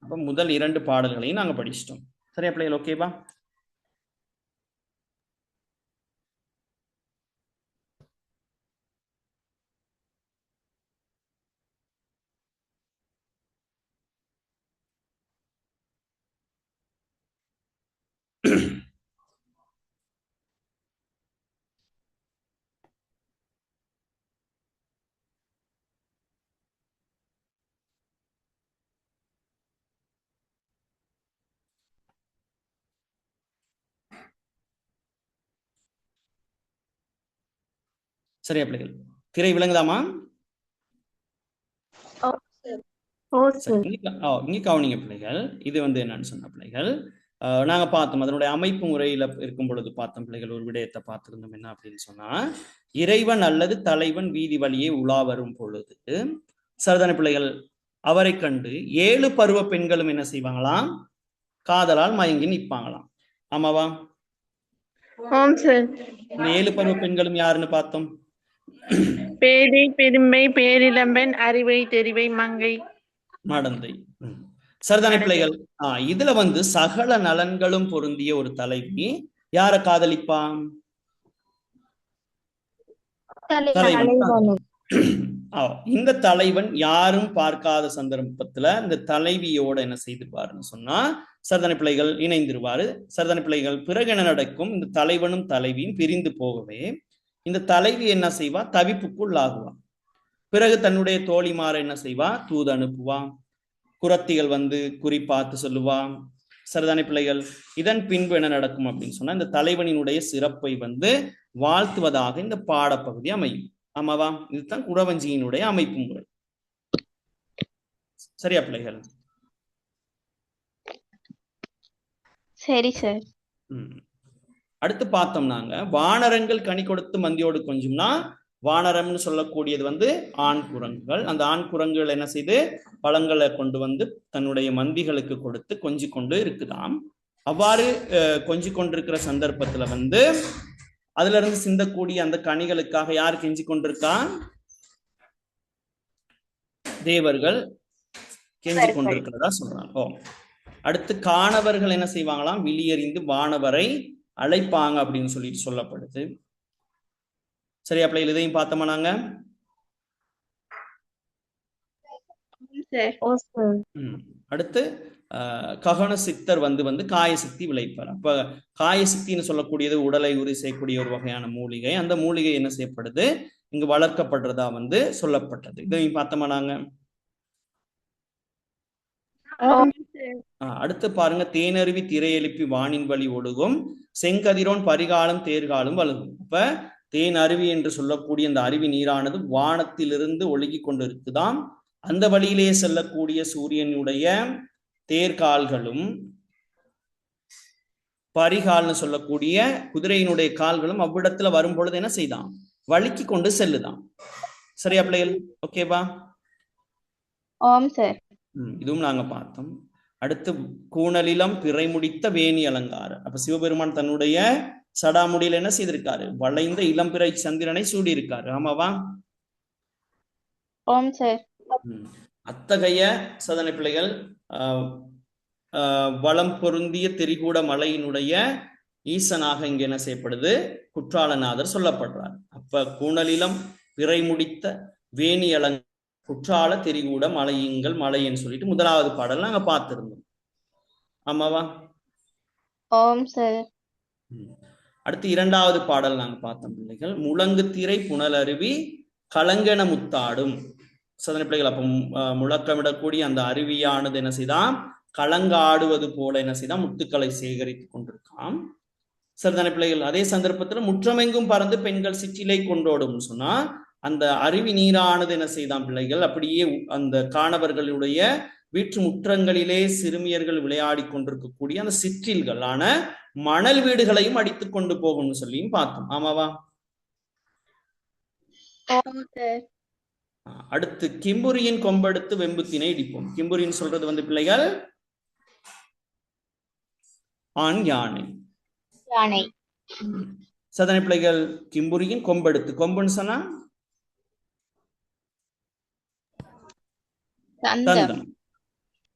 அப்ப முதல் 2 பாடல்களையும் நாங்க படிச்சிட்டோம். சரியா பிள்ளைகள்? ஓகேவா? சரியா பிள்ளைகள்? திரை விளங்குதாமா? இங்க கவனிங்க பிள்ளைகள். இது என்னன்னு சொன்ன பிள்ளைகள், நாங்க பார்த்தோம் அதனுடைய அமைப்பு முறையில இருக்கும் பொழுது பார்த்தோம் பிள்ளைகள். ஒரு விடயத்தை பார்த்திருந்தோம். என்ன அப்படின்னு சொன்னா, இறைவன் அல்லது தலைவன் வீதி வழியே உலா வரும் பொழுது சரிதான பிள்ளைகள் அவரை கண்டு 7 பருவ பெண்களும் என்ன செய்வாங்களாம்? காதலால் மயங்கி நிற்பாங்களாம். ஆமாவா? 7 பருவ பெண்களும் யாருன்னு பார்த்தோம்? பேதை, பெருமை, பேரிளம்பன், அறிவை, தெரிவை, மங்கை, மடந்தை. சரிதான பிள்ளைகள்? இதுல சகல நலன்களும் பொருந்திய ஒரு தலைவி யார காதலிப்பான்? இந்த தலைவன் யாரும் பார்க்காத சந்தர்ப்பத்துல இந்த தலைவியோட என்ன செய்திருப்பாருன்னு சொன்னா சரிதான பிள்ளைகள் இணைந்திருவாரு. சரிதான பிள்ளைகள்? பிறகு என்ன நடக்கும்? இந்த தலைவனும் தலைவியும் பிரிந்து போகவே இந்த தலைவி என்ன செய்வா? தவிப்புக்குள் ஆகுவா. பிறகு தன்னுடைய தோழிமார என்ன செய்வா? தூது அனுப்புவா. குரத்திகள் வந்து குறி பார்த்து சொல்லுவா. சரிதானே பிள்ளைகள்? இதன் பின்பு என்ன நடக்கும் அப்படின்னு சொன்னா, இந்த தலைவனினுடைய சிறப்பை வந்து வாழ்த்துவதாக இந்த பாடப்பகுதி அமையும். ஆமாவா? இதுதான் குறவஞ்சியினுடைய அமைப்பு முறை. சரியா பிள்ளைகள்? சரி சார். அடுத்து பார்த்தோம்னாங்க, வானரங்கள் கனி கொடுத்து மந்தியோடு கொஞ்சம்னா, வானரம்னு சொல்லக்கூடியது வந்து ஆண் குரங்குகள். அந்த ஆண் குரங்குகள் என்ன செய்து பழங்களை கொண்டு வந்து தன்னுடைய மந்திகளுக்கு கொடுத்து கொஞ்சி கொண்டு இருக்குதாம். அவ்வாறு கொஞ்சி கொண்டிருக்கிற சந்தர்ப்பத்துல வந்து அதுல இருந்து சிந்தக்கூடிய அந்த கனிகளுக்காக யார் கெஞ்சி கொண்டிருக்கா? தேவர்கள் கெஞ்சி கொண்டிருக்கிறதா சொல்றாங்க. அடுத்து காணவர்கள் என்ன செய்வாங்களாம்? வெளியறிந்து வானவரை அழைப்பாங்க அப்படின்னு சொல்லிட்டு சொல்லப்படுது. சரியா பிள்ளைகள்? இதையும் பார்த்தோமா நாங்க? அடுத்து ககன சித்தர் வந்து காயசக்தி விளைப்பார். அப்ப காயசக்தின்னு சொல்லக்கூடியது உடலை உரி செய்யக்கூடிய ஒரு வகையான மூலிகை. அந்த மூலிகை என்ன செய்யப்படுது? இங்கு வளர்க்கப்படுறதா வந்து சொல்லப்பட்டது. இதையும் பார்த்தோமா நாங்க? அடுத்து பாருங்க, தேனருவி திரை எழுப்பி வானின் வழி ஒழுகும், செங்கதிரோன் பரிகாலம் தேர்காலும் வழுகும். அப்ப தேன் அருவி என்று சொல்லக்கூடிய அந்த அருவி நீரானது வானத்திலிருந்து ஒழுகி கொண்டு இருக்குதாம். அந்த வழியிலே செல்லக்கூடிய சூரியனுடைய தேர்கால்களும் பரிகால்னு சொல்லக்கூடிய குதிரையினுடைய கால்களும் அவ்விடத்துல வரும் பொழுது என்ன செய்தான்? வழுக்கி கொண்டு செல்லுதான். சரியா பிள்ளைகள்? ஓகேவா? ஆம் சார். இதுவும் நாங்க பார்த்தோம். அடுத்து கூணலிலம் பிறை முடித்த வேணி அலங்காரம். அப்ப சிவபெருமான் தன்னுடைய சடாமுடியில் என்ன செய்திருக்காரு? வளைந்த இளம்பிறை சந்திரனை சூடி இருக்காரு. ஆமாவா? ஆம் சார். அத்தகைய சதனை பிள்ளைகள் வளம் பொருந்திய திரிகூட மலையினுடைய ஈசனாக இங்க என்ன செய்யப்படுது? குற்றாலநாதர் சொல்லப்படுறார். அப்ப கூணலிலம் பிறை முடித்த வேணி அலங்க குற்றால திரிகூட மலையுங்கள் மலைன்னு சொல்லிட்டு முதலாவது பாடல் நாங்க பார்த்திருந்தோம். ஆமாவா? ஆம் சார். அடுத்து இரண்டாவது பாடல் நாங்க பார்த்தோம் பிள்ளைகள். முழங்கு திரை புனல் அருவி கலங்கென முத்தாடும். சதனை பிள்ளைகள், அப்ப முழக்கமிடக்கூடிய அந்த அருவியானது என்ன செய்தான்? கலங்காடுவது போல என்ன செய்தான்? முத்துக்களை சேகரித்துக் கொண்டிருக்கான். சரிதானே பிள்ளைகள்? அதே சந்தர்ப்பத்துல முற்றமெங்கும் பறந்து பெண்கள் சிற்றிலை கொண்டோடும் சொன்னா, அந்த அருவி நீரானது என்ன செய்தான் பிள்ளைகள்? அப்படியே அந்த காணவர்களுடைய வீட்டு முற்றங்களிலே சிறுமியர்கள் விளையாடி கொண்டிருக்கக்கூடிய அந்த சிற்றில்களான மணல் வீடுகளையும் அடித்துக் கொண்டு போகும்னு சொல்லியும் பார்த்தோம். ஆமாவா? அடுத்து கிம்புரியின் கொம்பெடுத்து வெம்புத்தினை இடிப்போம். கிம்புரின்னு சொல்றது வந்து பிள்ளைகள் ஆண் யானை. சதனை பிள்ளைகள், கிம்புரியின் கொம்பெடுத்து, கொம்புன்னு சொன்னா தந்தம்.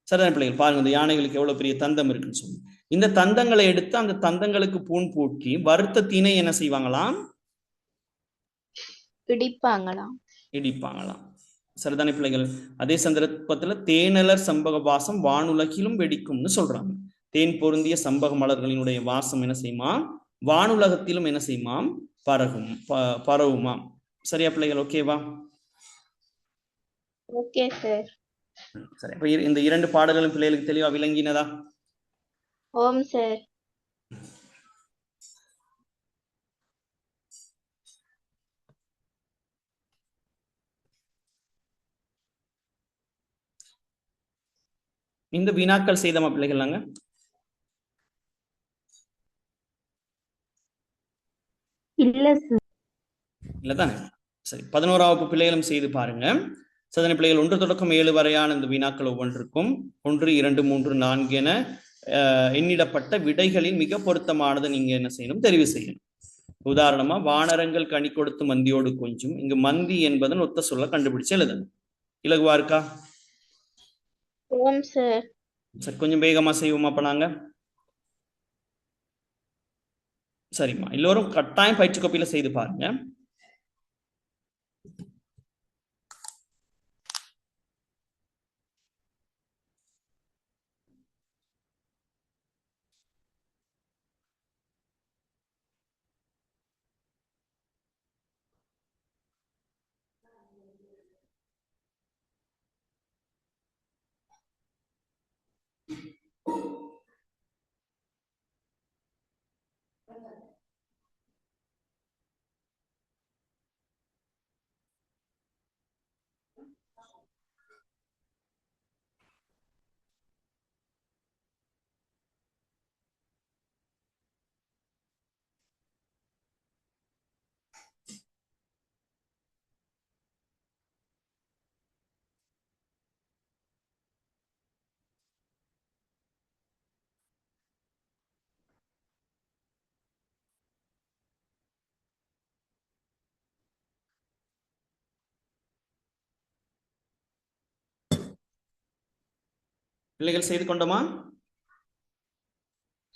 சதனை பிள்ளைகள் பாருங்க, இந்த யானைகளுக்கு எவ்வளவு பெரிய தந்தம் இருக்குன்னு சொல்லி, இந்த தந்தங்களை எடுத்து அந்த தந்தங்களுக்கு பூன் பூட்டி வறுத்த திணை என்ன செய்வாங்களாம்? இடிப்பாங்களாம். சரிதானே பிள்ளைகள்? அதே சந்தர்ப்பத்துல தேனலர் சம்பக வாசம் வானுலகிலும் வெடிக்கும்னு சொல்றாங்க. தேன் பொருந்திய சம்பக மலர்களினுடைய வாசம் என்ன செய்யுமாம்? வானுலகத்திலும் என்ன செய்யுமாம்? பரவுமாம். சரியா பிள்ளைகள்? ஓகேவா? Okay sir. சரி, அப்ப இந்த இரண்டு பாடல்களும் பிள்ளைகளுக்கு தெளிவா விளங்கினதா? ஓம் சார். இந்த வினாக்கள் செய்தமா பிள்ளைகள்? நாங்க இல்லதானே? சரி, 11ஆம் வகுப்பு பிள்ளைகளும் செய்து பாருங்க. சதனை பிள்ளைகள் 1 தொடக்கம் 7 வரையான இந்த வினாக்கள் ஒவ்வொன்றுக்கும் 1, 2, 3, 4 என எண்ணிடப்பட்ட விடைகளில் மிக பொருத்தமானது நீங்க என்ன செய்யணும்? தெரிவு செய்யணும். உதாரணமா, வானரங்கள் கனி கொடுத்து மந்தியோடு கொஞ்சம். இங்கு மந்தி என்பதன் ஒத்த சொல்ல கண்டுபிடிச்சு எழுதணும். இலகுவா இருக்கா? சரி, கொஞ்சம் வேகமா செய்வோமா அப்ப நாங்க? சரிம்மா, எல்லோரும் கட்டாயம் பயிற்சி கோப்பியில செய்து பாருங்க. பிள்ளைகள் செய்து கொண்டோமா?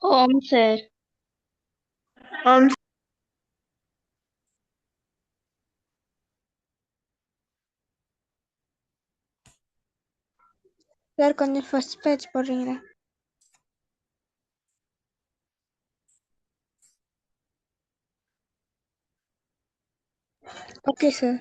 ஓம் சார். ஓம் சார் கொஞ்சம் ஃபர்ஸ்ட் பேஜ் போடுறீங்களா? Okay sir.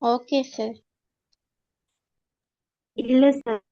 Okay sir. இல்ல சார்.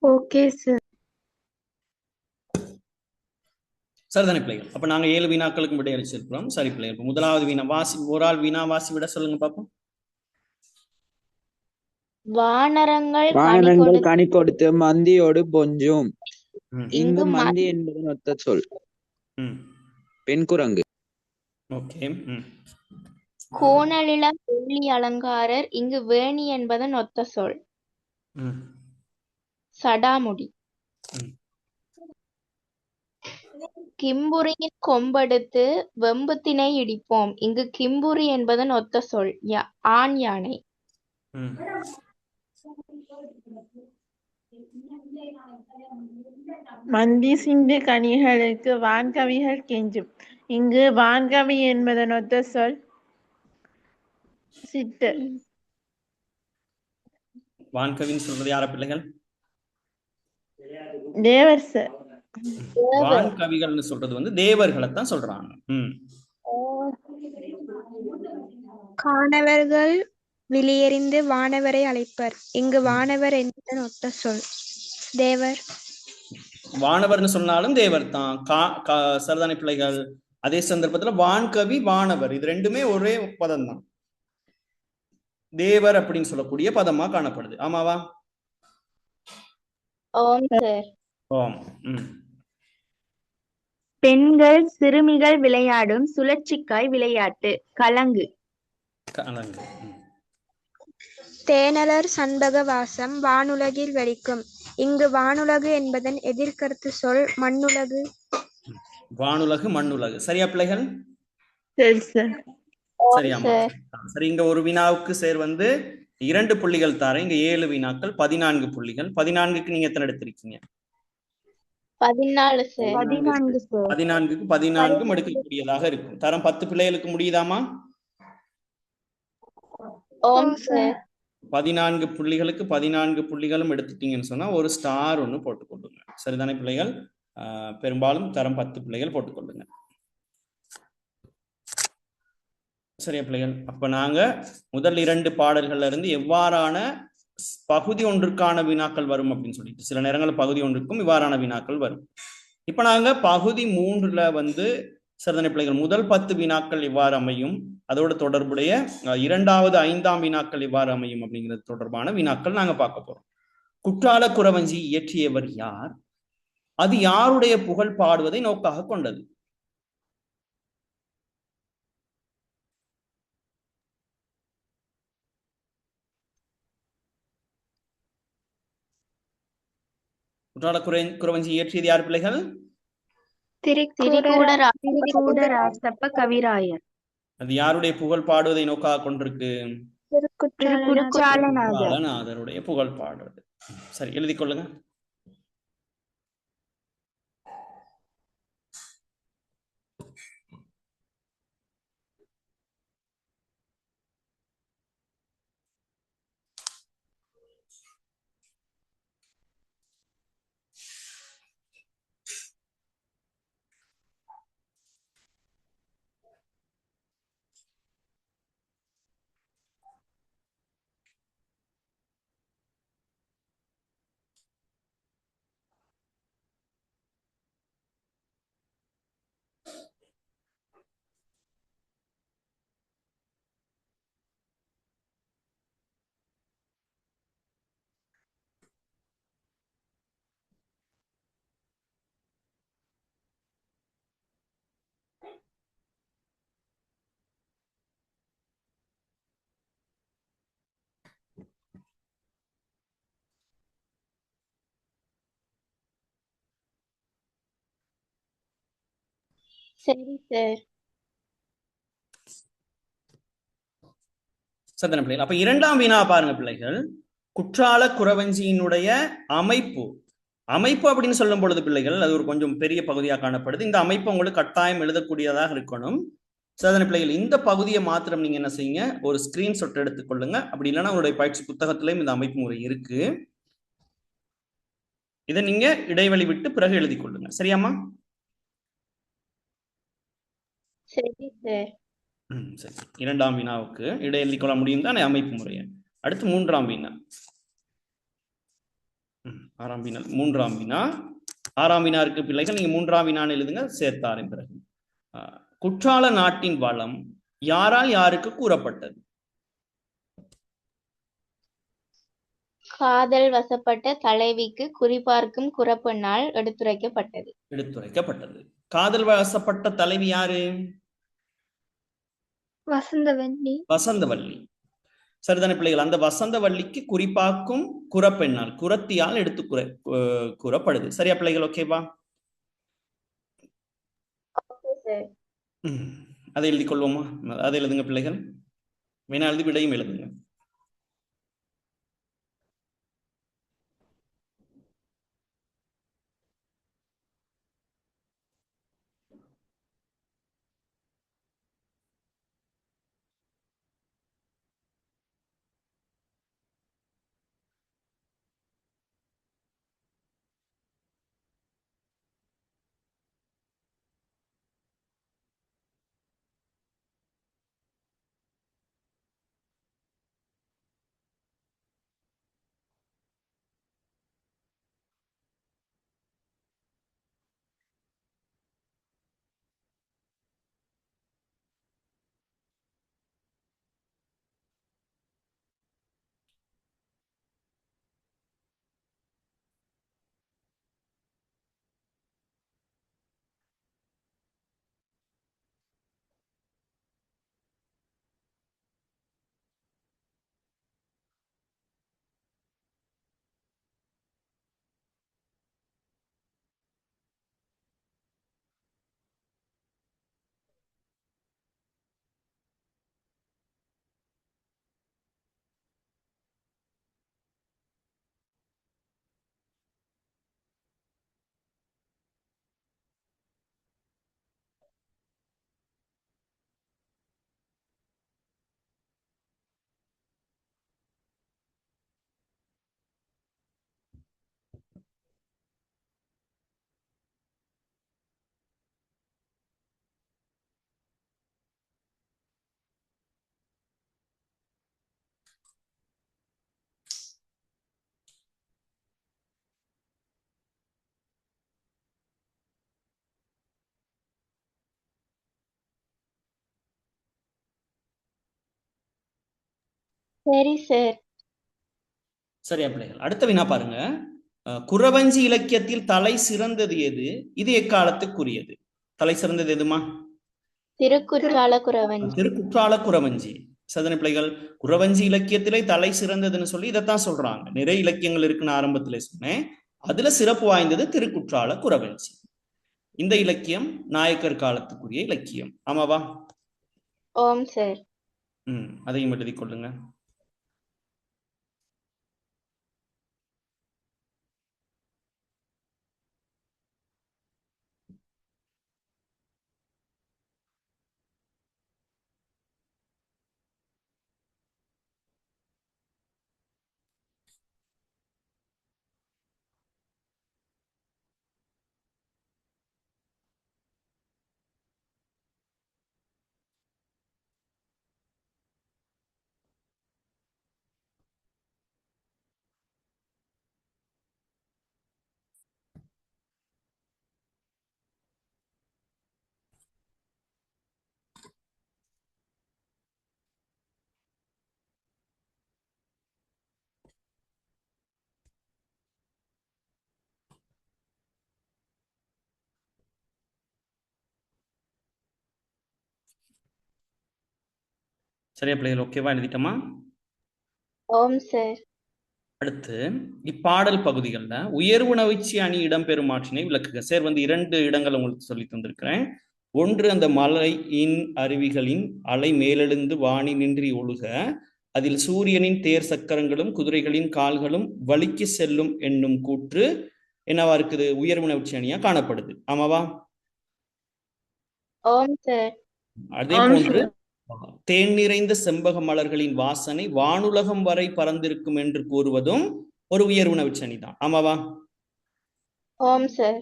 Okay sir. சரிதானே பிள்ளைகள்? அப்ப நாங்க 7 வினாக்களுக்கு விடை அளிச்சிருக்கிறோம். சரி பிள்ளைகள், இப்ப முதலாவது வினா வாசி, ஒரு ஆள் வினா வாசி விட சொல்லுங்க பாப்போம். வானரங்கள் வானரங்கள் கனி கொடுத்து மந்தியோடு பொஞ்சும். ம். இங்கு இங்கு மந்தி என்பதன் ஒத்த சொல் ம். பெண் குரங்கு. ஓகே. ம். கூணலிளம் வெள்ளி அலங்காரர் இங்கு வேணி என்பதன் ஒத்த சொல் ம். சடாமுடி. ம். கிம்புரியின் கொம்பெடுத்து வெம்புத்தினை இடிப்போம் இங்கு கிம்புரி என்பதன் ஒத்த சொல் ஆண் யானை. ம். மந்தி சிந்து கனிகளுக்கு வான்கவிகள் கெஞ்சும் இங்கு வான்கவி என்பதன் ஒத்த சொல் சிட்டு. வான்கவின்னு சொல்றது யார பிள்ளைகள்? தேவர் சார். வான்கவிகள்னு சொல்றது வந்து தேவர்களை தான் சொல்றாங்க. ம். காணவர்கள் வெளியெறிந்து வானவரை அழைப்பர் இங்கு வானவர் என்பதன் ஒத்த சொல் தேவர். வானவர்னு சொன்னாலும் தேவர் தான். சரிதானே பிள்ளைகள்? அதே சந்தர்ப்பத்துல வான்கவி வானவர் இது ரெண்டுமே ஒரே பதம் தான். தேவர் அப்படின்னு சொல்லக்கூடிய பதமா காணப்படுது. ஆமாவா? ஓம் சார். ஓம். பெண்கள் சிறுமிகள் விளையாடும் சுழற்சிக்காய் விளையாட்டு கலங்கு. கலங்கு. தேனலர் சண்பக வாசம் வானுலகில் வலிக்கும். இங்கு வானுலகு என்பதன் எதிர்கருத்து சொல் மண்ணுலகு. வானுலகு மண்ணுலகு. சரியா பிள்ளைகள்? சரி சார். சரியாமா? சரி, இங்க ஒரு வினாவுக்கு சேர் வந்து 2 புள்ளிகள் தார. இங்க 7 வினாக்கள் 14 புள்ளிகள். 14க்கு நீங்க எத்தனை எடுத்திருக்கீங்க? 14 சார். 14 சார். 14க்கு 14 எடுக்கக்கூடியதாக இருக்கும். தரம் 10 பிள்ளைகளுக்கு முடியுதாமா? ஓம் சார். 14 புள்ளிகளுக்கு 14 புள்ளிகளும் எடுத்துட்டீங்கன்னு சொன்னா ஒரு ஸ்டார் ஒன்று போட்டுக்கொள்ளுங்க. சரிதானே பிள்ளைகள்? பெரும்பாலும் தரம் 10 பிள்ளைகள் போட்டுக்கொள்ளுங்க. சரியா பிள்ளைகள்? அப்ப நாங்க முதல் 2 பாடல்கள்ல இருந்து எவ்வாறான பகுதி ஒன்றுக்கான வினாக்கள் வரும் அப்படின்னு சொல்லிட்டு சில நேரங்கள் பகுதி ஒன்றுக்கும் இவ்வாறான வினாக்கள் வரும். இப்ப நாங்க பகுதி 3ல வந்து சரிதானே பிள்ளைகள் முதல் 10 வினாக்கள் எவ்வாறு அமையும், அதோடு தொடர்புடைய 2வது 5ஆம் வினாக்கள் எவ்வாறு அமையும் அப்படிங்கிறது தொடர்பான வினாக்கள் நாங்க பார்க்க போறோம். குற்றால குறவஞ்சி இயற்றியவர் யார்? அது யாருடைய புகழ் பாடுவதை நோக்காக கொண்டது? குற்றால குறவஞ்சி இயற்றியது யார் பிள்ளைகள்? திரிகூடராசப்ப கவிராயர். அது யாருடைய புகழ் பாடுவதை நோக்காக கொண்டிருக்கு? திருக்குற்றாலநாதருடைய புகழ் பாடுவது. சரி, எழுதி கொள்ளுங்க. சரி சார். சத்தன பிள்ளைகள். அப்ப 2ஆம் வினா பாருங்க பிள்ளைகள். குற்றால குறவஞ்சியினுடைய அமைப்பு அப்படின்னு சொல்லும் பொழுது பிள்ளைகள் அது ஒரு கொஞ்சம் பெரிய பகுதியாக காணப்படுது. இந்த அமைப்பு உங்களுக்கு கட்டாயம் எழுதக்கூடியதாக இருக்கணும். சாதனை பிள்ளைகள், இந்த பகுதியை மாத்திரம் நீங்க என்ன செய்யுங்க, ஒரு ஸ்கிரீன்ஷாட் எடுத்துக்கொள்ளுங்க. அப்படி இல்லைன்னா உங்களுடைய பயிற்சி புத்தகத்திலையும் இந்த அமைப்பு முறை இருக்கு. இதை நீங்க இடைவெளி விட்டு பிறகு எழுதி கொள்ளுங்க. சரியாமா? சரி சார். சரி, 2ஆம் வினாவுக்கு இடை எழுதி கொள்ள முடியும் தானே அமைப்பு முறையை. அடுத்து 3ஆம் வினா. 6ஆம் வினா 3ஆம் வினா. 6ஆம் வினா இருக்கு பிள்ளைகள், நீங்க 3ஆம் வினான்னு எழுதுங்க சேர்த்தாரின் பிறகு. குற்றால நாட்டின் வளம் யாரால் யாருக்கு கூறப்பட்டது? காதல் வசப்பட்ட தலைவிக்கு குறிபார்க்கும் குறப்பெண்ணால் எடுத்துரைக்கப்பட்டது. காதல் வசப்பட்ட தலைவி யாரு? வசந்தவல்லி. சரிதானே பிள்ளைகள்? அந்த வசந்தவல்லிக்கு குறிப்பாக்கும் குறப்பெண்ணால் குரத்தியால் எடுத்து கூறப்படுது. சரியா பிள்ளைகள்? ஓகேவா? அதை எழுதி கொள்வோமா? அதை எழுதுங்க பிள்ளைகள். வேணா எழுதி விடையும் எழுதுங்க. சரி சார். சரியா பிள்ளைகள்? அடுத்த வினா பாருங்க. குறவஞ்சி இலக்கியத்தில் தலை சிறந்தது எது? இது எக்காலத்துக்குரியது? தலை சிறந்தது எதுமா? திருக்குற்றால குறவஞ்சி. திருக்குற்றால குறவஞ்சி. சதன பிள்ளைகள், குறவஞ்சி இலக்கியத்திலே தலை சிறந்ததுன்னு சொல்லி இதைத்தான் சொல்றாங்க. நிறைய இலக்கியங்கள் இருக்குன்னு ஆரம்பத்திலே சொன்னேன். அதுல சிறப்பு வாய்ந்தது திருக்குற்றால குறவஞ்சி. இந்த இலக்கியம் நாயக்கர் காலத்துக்குரிய இலக்கியம். ஆமாவா? ஓம் சார். அதையும் எழுதிக் கொள்ளுங்க. சரியா பிள்ளைகள்? ஓகேவா? எழுதிட்டோமா? ஓம் சார். அடுத்து இப்பாடல் பகுதிகளில் உயர்வுணர்ச்சி அணி இடம்பெறும் ஆற்றினை விளக்குக. சார் வந்து 2 இடங்கள் உங்களுக்கு சொல்லி தந்திருக்கிறேன். ஒன்று, அந்த மலையின் அருவிகளின் அலை மேலெழுந்து வாணி நின்றி ஒழுக, அதில் சூரியனின் தேர் சக்கரங்களும் குதிரைகளின் கால்களும் வலிக்கு செல்லும் என்னும் கூற்று என்னவா இருக்குது? உயர்வுணர்ச்சி அணியா காணப்படுது. ஆமாவா? ஓம் சார். அதே போன்று தேன் நிறைந்த செம்பக மலர்களின் வாசனை வானுலகம் வரை பறந்திருக்கும் என்று கூறுவதும் ஒரு உயர்வுணர்ச்சி அணி தான். ஆமாவா? ஓம் சார்.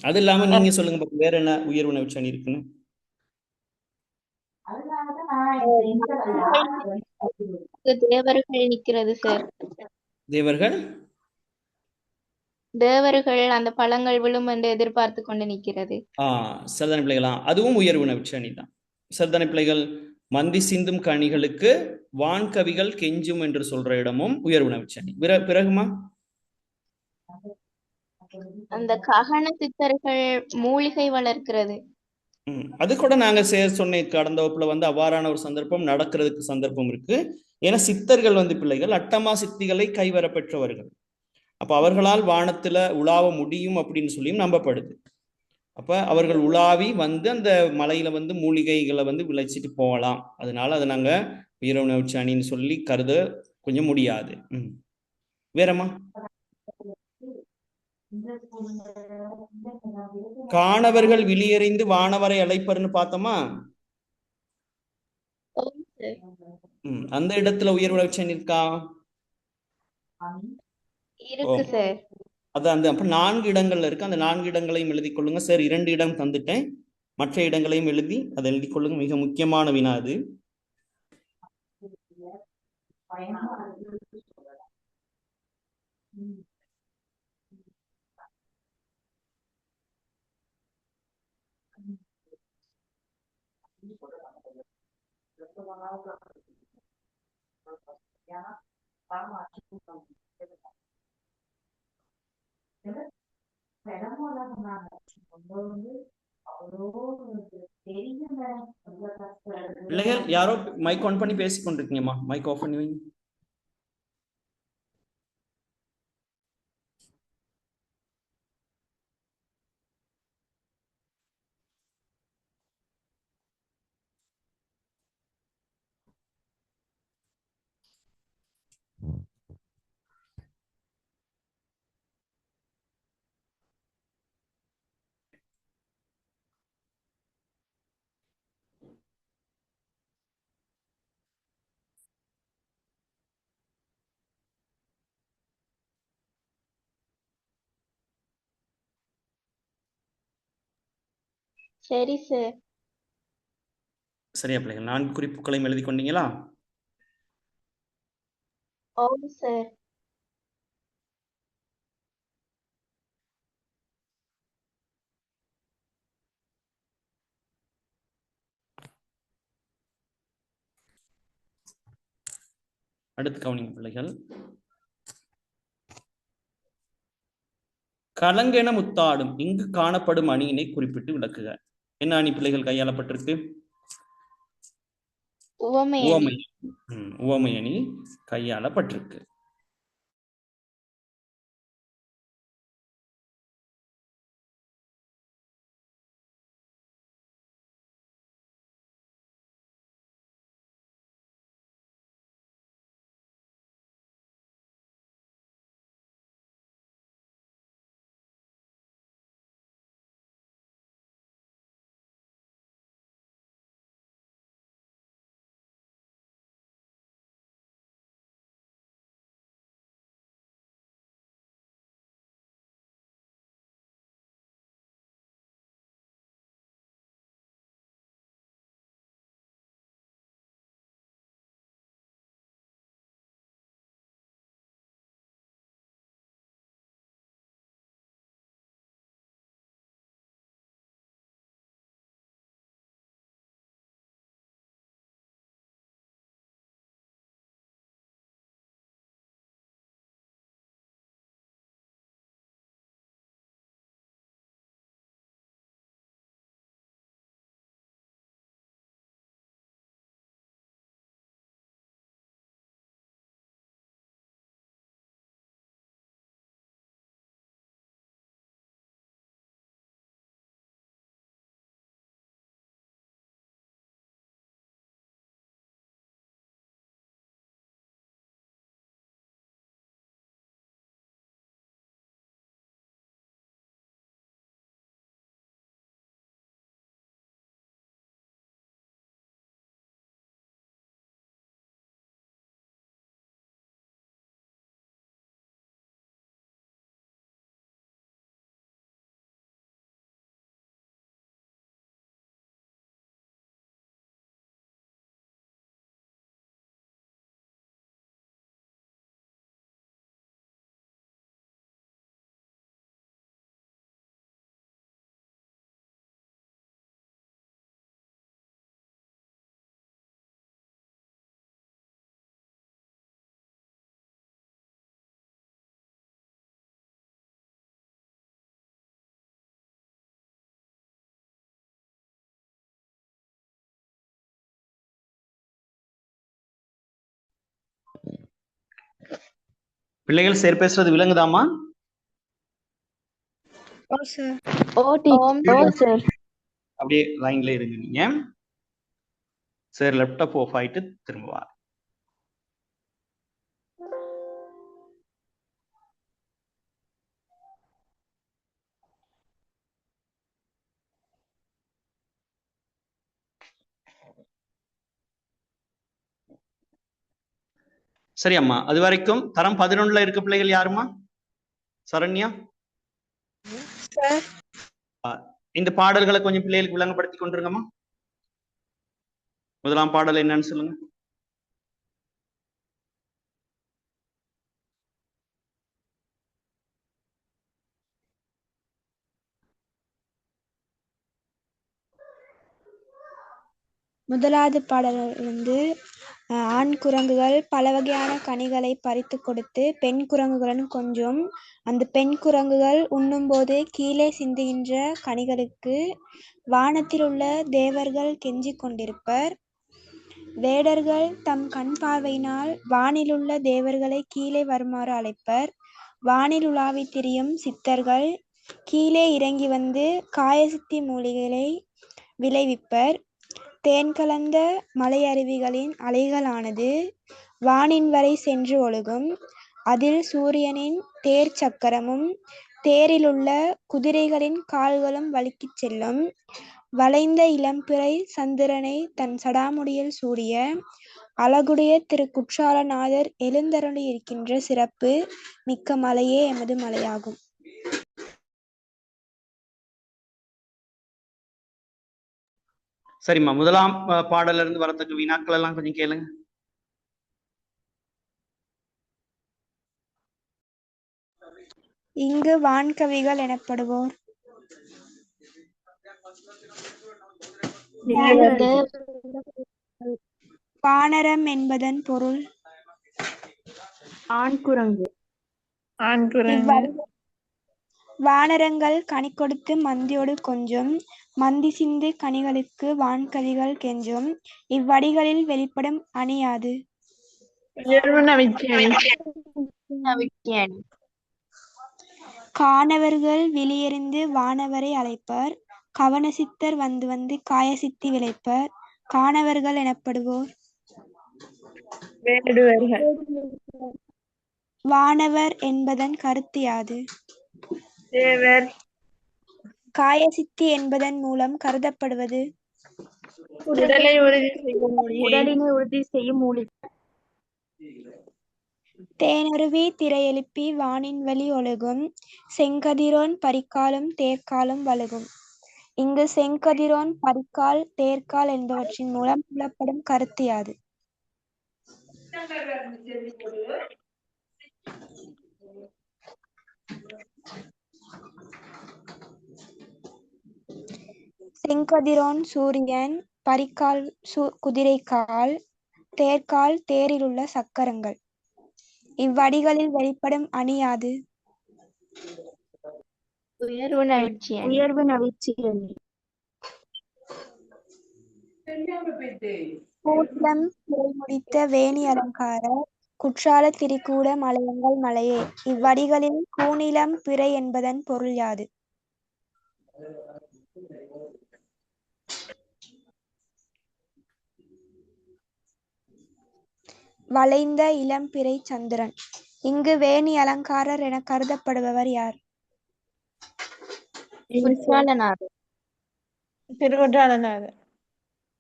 அது இல்லாம நீங்க சொல்லுங்க, வேற என்ன உயர்வுணர்ச்சி அணி இருக்குன்னு? தேவர்கள் நிக்கிறது சார். தேவர்கள் தேவர்கள் அந்த பழங்கள் விழும் என்று எதிர்பார்த்து கொண்டு நிக்கிறது. சரிதான பிள்ளைகளா? அதுவும் உயர்வுணர்ச்சி அணி தான். சரிதான பிள்ளைகள்? மந்தி சிந்தும் கனிகளுக்கு வான்கவிகள் கெஞ்சும் என்று சொல்ற இடமும் உயர்வுணர்ச்சி அணி. பிறகுமா? அந்த ககன சித்தர்கள் மூலிகை வளர்க்கிறது. அது கூட நாங்க சொன்ன கடந்த வகுப்புல வந்து அவ்வாறான ஒரு சந்தர்ப்பம் நடக்கிறதுக்கு சந்தர்ப்பம் இருக்கு. ஏன்னா சித்தர்கள் வந்து பிள்ளைகள் அட்டமா சித்திகளை கைவர பெற்றவர்கள். அப்ப அவர்களால் வானத்துல உலாவ முடியும் அப்படின்னு சொல்லியும் நம்பப்படுது. அப்ப அவர்கள் உலாவி வந்து அந்த மலையில வந்து மூலிகைகளை வந்து விளைச்சிட்டு போகலாம். அதனால அதை நாங்க உயர்வுணர்ச்சி அணின்னு சொல்லி கருத கொஞ்சம் முடியாது. வேறம்மா? காணவர்கள் வெளியேறிந்து வானவரை அழைப்பர்னு பார்த்தோமா? அந்த இடத்துல உயர்வுணர்ச்சி அணி இருக்கா? இருக்கு சார். அது அந்த 4 இடங்கள்ல இருக்கு. அந்த 4 இடங்களையும் எழுதி கொள்ளுங்க. சார் 2 இடம் தந்துட்டேன். மற்ற இடங்களையும் எழுதி அதை எழுதி கொள்ளுங்க. மிக முக்கியமான வினா அது. பிள்ளைகள் யாரோ மைக் ஆன் பண்ணி பேசிக் கொண்டிருக்கீங்கம்மா. மைக் ஆஃப் பண்ணி வைங்க. சரி சார். சரியா பிள்ளைகள்? 4 குறிப்புகளையும் எழுதி கொண்டீங்களா? ஓம் சார். அடுத்து கவனிங்க பிள்ளைகள். கலங்கென முத்தாடும் இங்கு காணப்படும் அணியினை குறிப்பிட்டு விளக்குக. என்ன அணி பிள்ளைகள் கையாளப்பட்டிருக்கு? உவமை உவமை. உவமை அணி கையாளப்பட்டிருக்கு. பிள்ளைகள் சேர் பேசுறது விளங்குதாமா? அப்படியே லைன்ல இருங்க. நீங்க சார் லேப்டாப் ஆஃப் ஆயிட்டு திரும்ப வா. சரி அம்மா, அது வரைக்கும் தரம் 11ல இருக்க பிள்ளைகள் யாருமா? சரண்யா, இந்த பாடல்களை கொஞ்சம் பிள்ளைகளுக்கு விளங்கப்படுத்தி கொண்டிருங்கம்மா. முதலாம் பாடல் என்னன்னு சொல்லுங்க. முதலாவது பாடல் ஆண் குரங்குகள் பல வகையான கனிகளை பறித்து கொடுத்து பெண் குரங்குகளுடன் கொஞ்சும். அந்த பெண் குரங்குகள் உண்ணும்போது கீழே சிந்துகின்ற கனிகளுக்கு வானத்தில் உள்ள தேவர்கள் கெஞ்சிக் கொண்டிருப்பர். வேடர்கள் தம் கண் பார்வையினால் வானிலுள்ள தேவர்களை கீழே வருமாறு அழைப்பர். வானில் உலாவி திரியும் சித்தர்கள் கீழே இறங்கி வந்து காயசித்தி மூலிகைகளை விளைவிப்பர். தேன் கலந்த மலையருவிகளின் அலைகளானது வானின் வரை சென்று ஒழுகும். அதில் சூரியனின் தேர் சக்கரமும் தேரிலுள்ள குதிரைகளின் கால்களும் வழுக்கிச் செல்லும். வளைந்த இளம்பிறை சந்திரனை தன் சடாமுடியில் சூடிய அழகுடைய திரு குற்றாலநாதர் எழுந்தருளி இருக்கின்ற சிறப்பு மிக்க மலையே எமது மலையாகும். சரிம்மா, முதலாம் பாடல்ல இருந்து வரத்துக்கு வினாக்கள் எல்லாம் கொஞ்சம் கேளுங்க. இங்கு வான்கவிகள் எனப்படுவோர் வானரம் என்பதன் பொருள் ஆண் குரங்கு. இவ்வடிகள் வானரங்கள் கனி கொடுத்து மந்தியோடு கொஞ்சும். மந்தி சிந்து கனிகளுக்கு வான்கதிர்கள் கெஞ்சும். இவ்வடிகளில் வெளிப்படும் அணி யாது? நவிட்டியணி. கானவர்கள் விழியறிந்து வானவரை அழைப்பர். கவனசித்தர் வந்து வந்து காயசித்தி விளைப்பர். கானவர்கள் எனப்படுவோர் வானவர் என்பதன் கருத்து யாது? காயசித்தி என்பதன் மூலம் கருதப்படுவது உடலினை உறுதி செய்யும் மூலிகை. தேனருவி திரையெழுப்பி வானின் வழி ஒழுகும். செங்கதிரோன் பரிக்காலும் தேர்க்காலும் வழுகும். இங்கு செங்கதிரோன் பரிக்கால் தேர்க்கால் என்பவற்றின் மூலம் புலப்படும் கருத்து யாது? செங்கதிரோன் சூரியன், பரிக்கால் குதிரைக்கால், தேர்க்கால் தேரிலுள்ள சக்கரங்கள். இவ்வடிகளில் வெளிப்படும் அணி யாது? உயர்வு நவிற்றியணி. உயர்வு நவிற்சியணி. கூட்டம் முடித்த வேணி அலங்காரர். குற்றால திரிகூட மலையங்கள் மலையே. இவ்வடிகளில் கூனிலம் பிறை என்பதன் பொருள் யாது? வளைந்த இளம்பிறை சந்திரன். இங்கு வேணி அலங்காரர் என கருதப்படுபவர் யார்? குற்றாலநாதர்.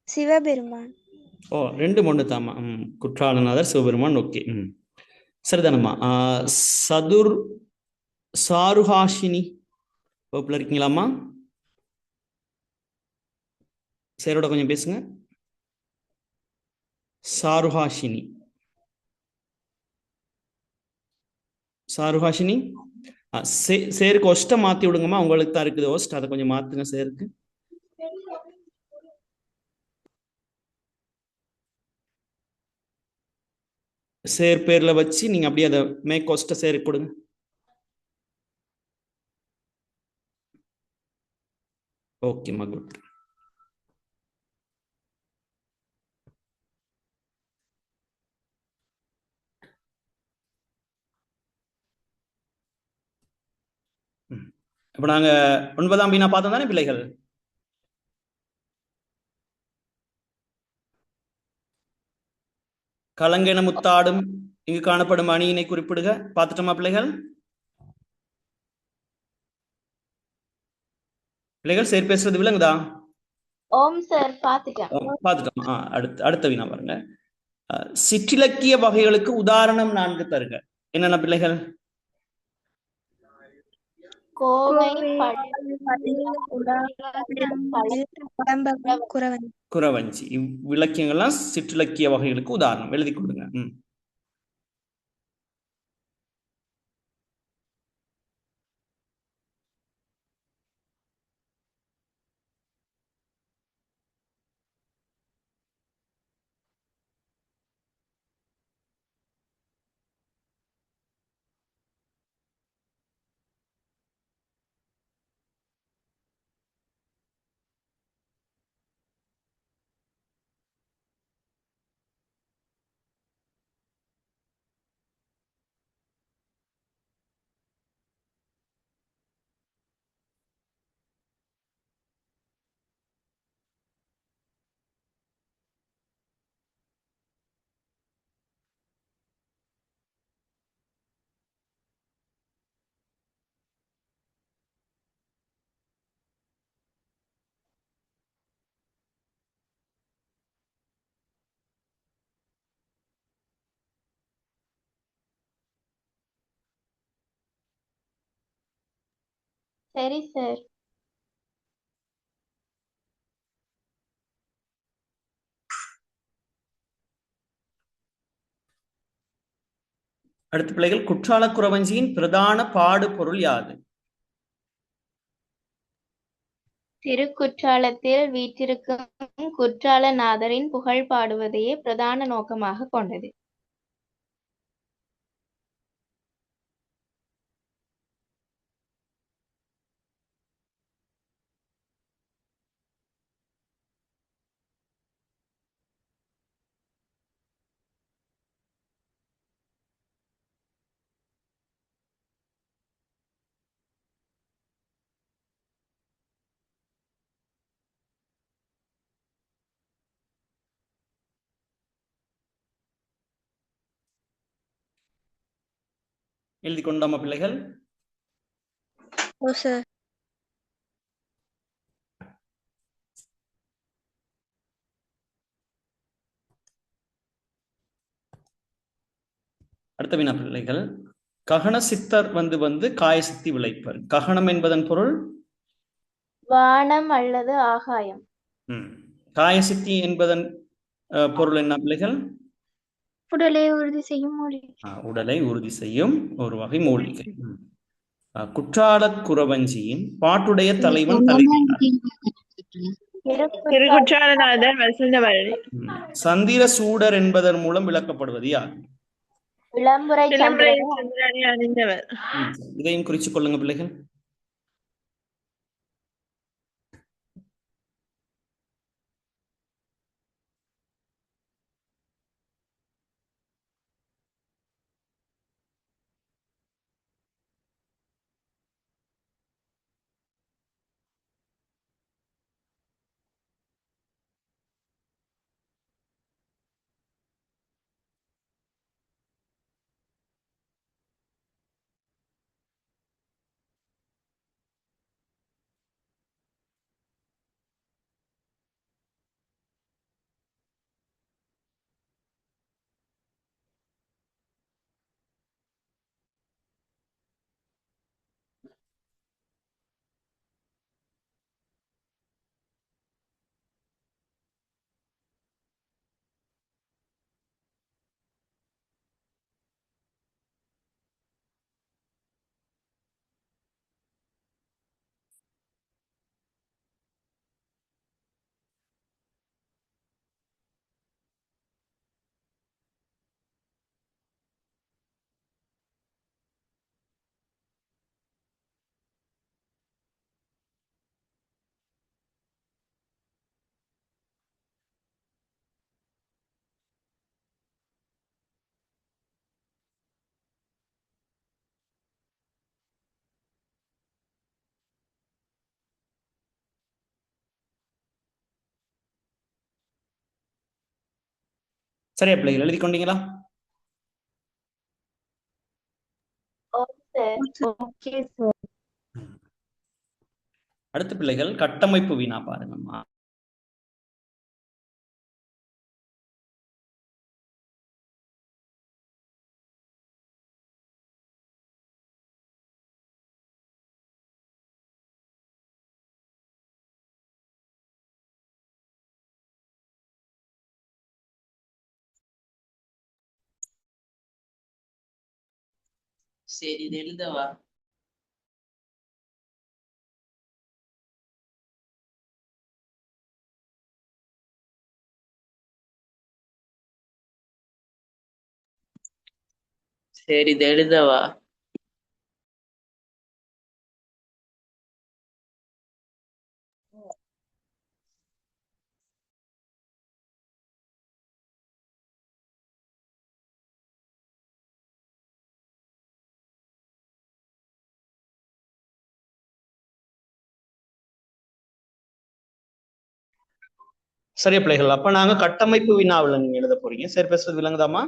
சிவபெருமான். ஓ 2 ஒன்று தாமா. குற்றாலநாதர் சிவபெருமான். ஓகே. சரிதானம்மா. சாருஹாஷினி வகுப்புல இருக்கீங்களாம்மா? சேரோட கொஞ்சம் பேசுங்க. சாருஹாஷினி சேருக்கு ஒஸ்ட மாத்தி விடுங்கம்மா. உங்களுக்கு தான் இருக்குது ஒஸ்ட், அதை கொஞ்சம் மாத்துங்க சேருக்கு. சேர் பேர்ல வச்சு நீங்க அப்படியே அதை மேக் ஒஸ்ட சேருக்கு கொடுங்க. ஓகேம்மா, குட். இப்ப நாங்க 9ஆம் வீணா பார்த்தோம் தானே பிள்ளைகள்? கலங்கென முத்தாடும் இங்கு காணப்படும் அணியினை குறிப்பிடுக. பார்த்துட்டோமா பிள்ளைகள்? பிள்ளைகள் சேர் பேசுறது விளங்குதா? ஓம் சார், பார்த்துட்டேன். பார்த்துட்டோமா? அடுத்த வீணா பாருங்க. சிற்றிலக்கிய வகைகளுக்கு உதாரணம் 4 தருக. என்னென்ன பிள்ளைகள்? கோவை, குறவஞ்சி. இவ்விலக்கியங்கள்லாம் சிற்றிலக்கிய வகைகளுக்கு உதாரணம். எழுதி கொடுங்க. சரி சார். அடுத்த பிள்ளைகள், குற்றால குறவஞ்சியின் பிரதான பாடு பொருள் யாது? திருக்குற்றாலத்தில் வீற்றிருக்கும் குற்றாலநாதரின் புகழ் பாடுவதையே பிரதான நோக்கமாக கொண்டது. எழுதி கொண்டாமா பிள்ளைகள்? ஓ சார். அடுத்த வினா பிள்ளைகள், ககன சித்தர் வந்து காயசித்தி விளைப்பர். ககனம் என்பதன் பொருள் வானம் அல்லது ஆகாயம். காயசித்தி என்பதன் பொருள் என்ன பிள்ளைகள்? உடலை உறுதி செய்யும் மூலிகை. உடலை உறுதி செய்யும் ஒரு வகை மூலிகை. குற்றால குறவஞ்சியின் பாட்டுடைய தலைவன் சந்திர சூடர் என்பதன் மூலம் விளக்கப்படுவது யார்? விளம்புரை அறிந்தவர். இதையும் குறிச்சு கொள்ளுங்க பிள்ளைகள். சரியா பிள்ளைகள், எழுதி கொண்டீங்களா? அடுத்த பிள்ளைகள் கட்டமைப்பு வினா பாருங்கம்மா. சரி, இது எழுதவா? சரி, இது எழுதவா? சரியா பிள்ளைகள், அப்ப நாங்க கட்டமைப்பு வினாவில் நீங்க எழுத போறீங்க. சரி, பேசுறது விளங்குதாமா?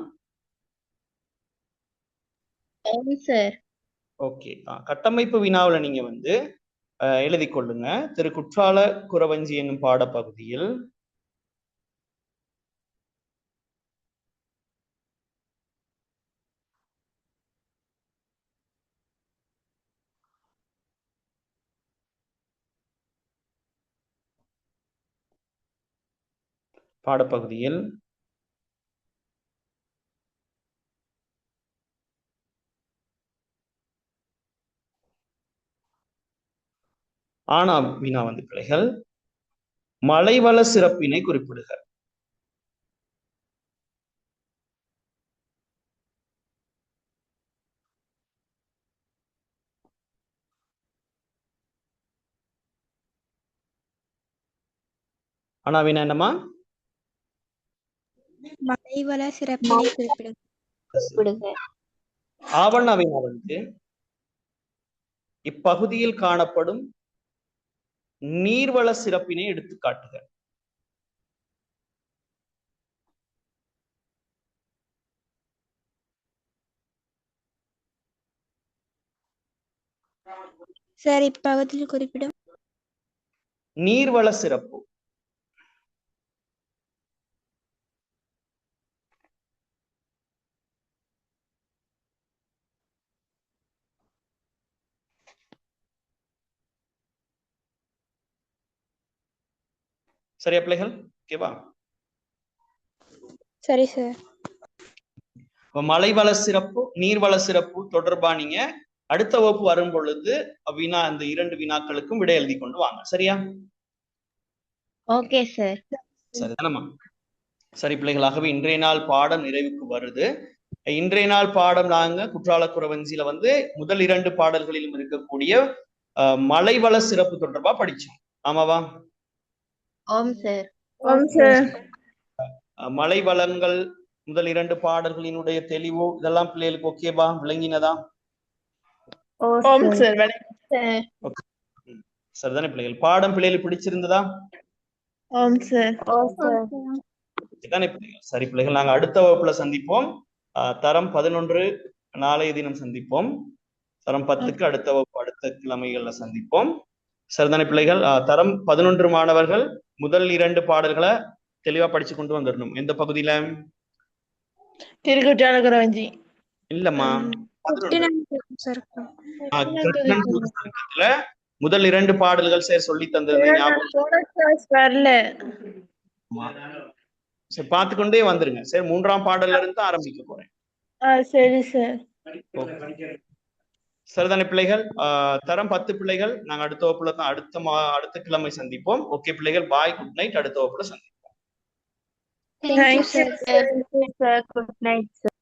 ஓகே. கட்டமைப்பு வினாவில் நீங்க எழுதி கொள்ளுங்க. திரு குற்றால குறவஞ்சி என்னும் பாடப்பகுதியில் ஆனா வினா பிள்ளைகள் மலைவள சிறப்பினை குறிப்பிடுக. ஆனா வினா என்னமா? மலைவள சிறப்பினை குறிப்பிடுக. ஆவண வினா இப்பகுதியில் காணப்படும் நீர்வள சிறப்பினை எடுத்து காட்டுக. சார் இப்பகுதியில் குறிப்பிடும் நீர்வள சிறப்பு. சரியா பிள்ளைகள்? ஓகேவா? சரி சார். மலைவள சிறப்பு, நீர்வள சிறப்பு தொடர்பா நீங்க அடுத்த வகுப்பு வரும் பொழுது வினா அந்த 2 வினாக்களுக்கும் விடை எழுதி கொண்டு வாங்க. சரியா? Okay sir. சரிதானம்மா? சரி பிள்ளைகளாகவே இன்றைய நாள் பாடம் நிறைவுக்கு வருது. இன்றைய நாள் பாடம் நாங்க குற்றால குறவஞ்சியில வந்து முதல் 2 பாடல்களிலும் இருக்கக்கூடிய மலைவள சிறப்பு தொடர்பா படிச்சோம். ஆமாவா? ஓம் சார். ஓம் சார். மலை வளங்கள் முதல் 2 பாடல்களினுடைய தெளிவோ இதெல்லாம் பிள்ளைகளுக்கு ஓகேவா? விளங்கினதா? ஓம் சார். சரிதானே பிள்ளைகள்? பாடம் பிள்ளைகளுக்கு பிடிச்சிருந்ததா? ஓம் சார். இதுதானே பிள்ளைகள்? சரி பிள்ளைகள், நாங்க அடுத்த வகுப்புல சந்திப்போம். தரம் 11 நாளைய தினம் சந்திப்போம். தரம் 10க்கு அடுத்த வகுப்பு அடுத்த கிழமைகள்ல சந்திப்போம். சரிதானே பிள்ளைகள்? தரம் 11 மாணவர்கள் முதல் 2 பாடல்களை தெளிவா படிச்சு கொண்டு வந்துடணும். எந்த பகுதியில? திருக்குற்றால குறவஞ்சி. இல்லம்மா, கிருஷ்ணன் முதல் 2 பாடல்கள் சார் சொல்லி தந்தது ஞாபகம் வரல. சரி, பார்த்துக்கொண்டே வந்துருங்க. சரி, 3ஆம் பாடல்ல இருந்து ஆரம்பிக்க போறேன். சரி சார். சரிதானே பிள்ளைகள்? தரம் 10 பிள்ளைகள் நாங்க அடுத்த வகுப்புல தான் அடுத்த கிழமை சந்திப்போம். ஓகே பிள்ளைகள், பாய், குட் நைட். அடுத்த வகுப்புல சந்திப்போம். Thank you, sir. Good night, sir.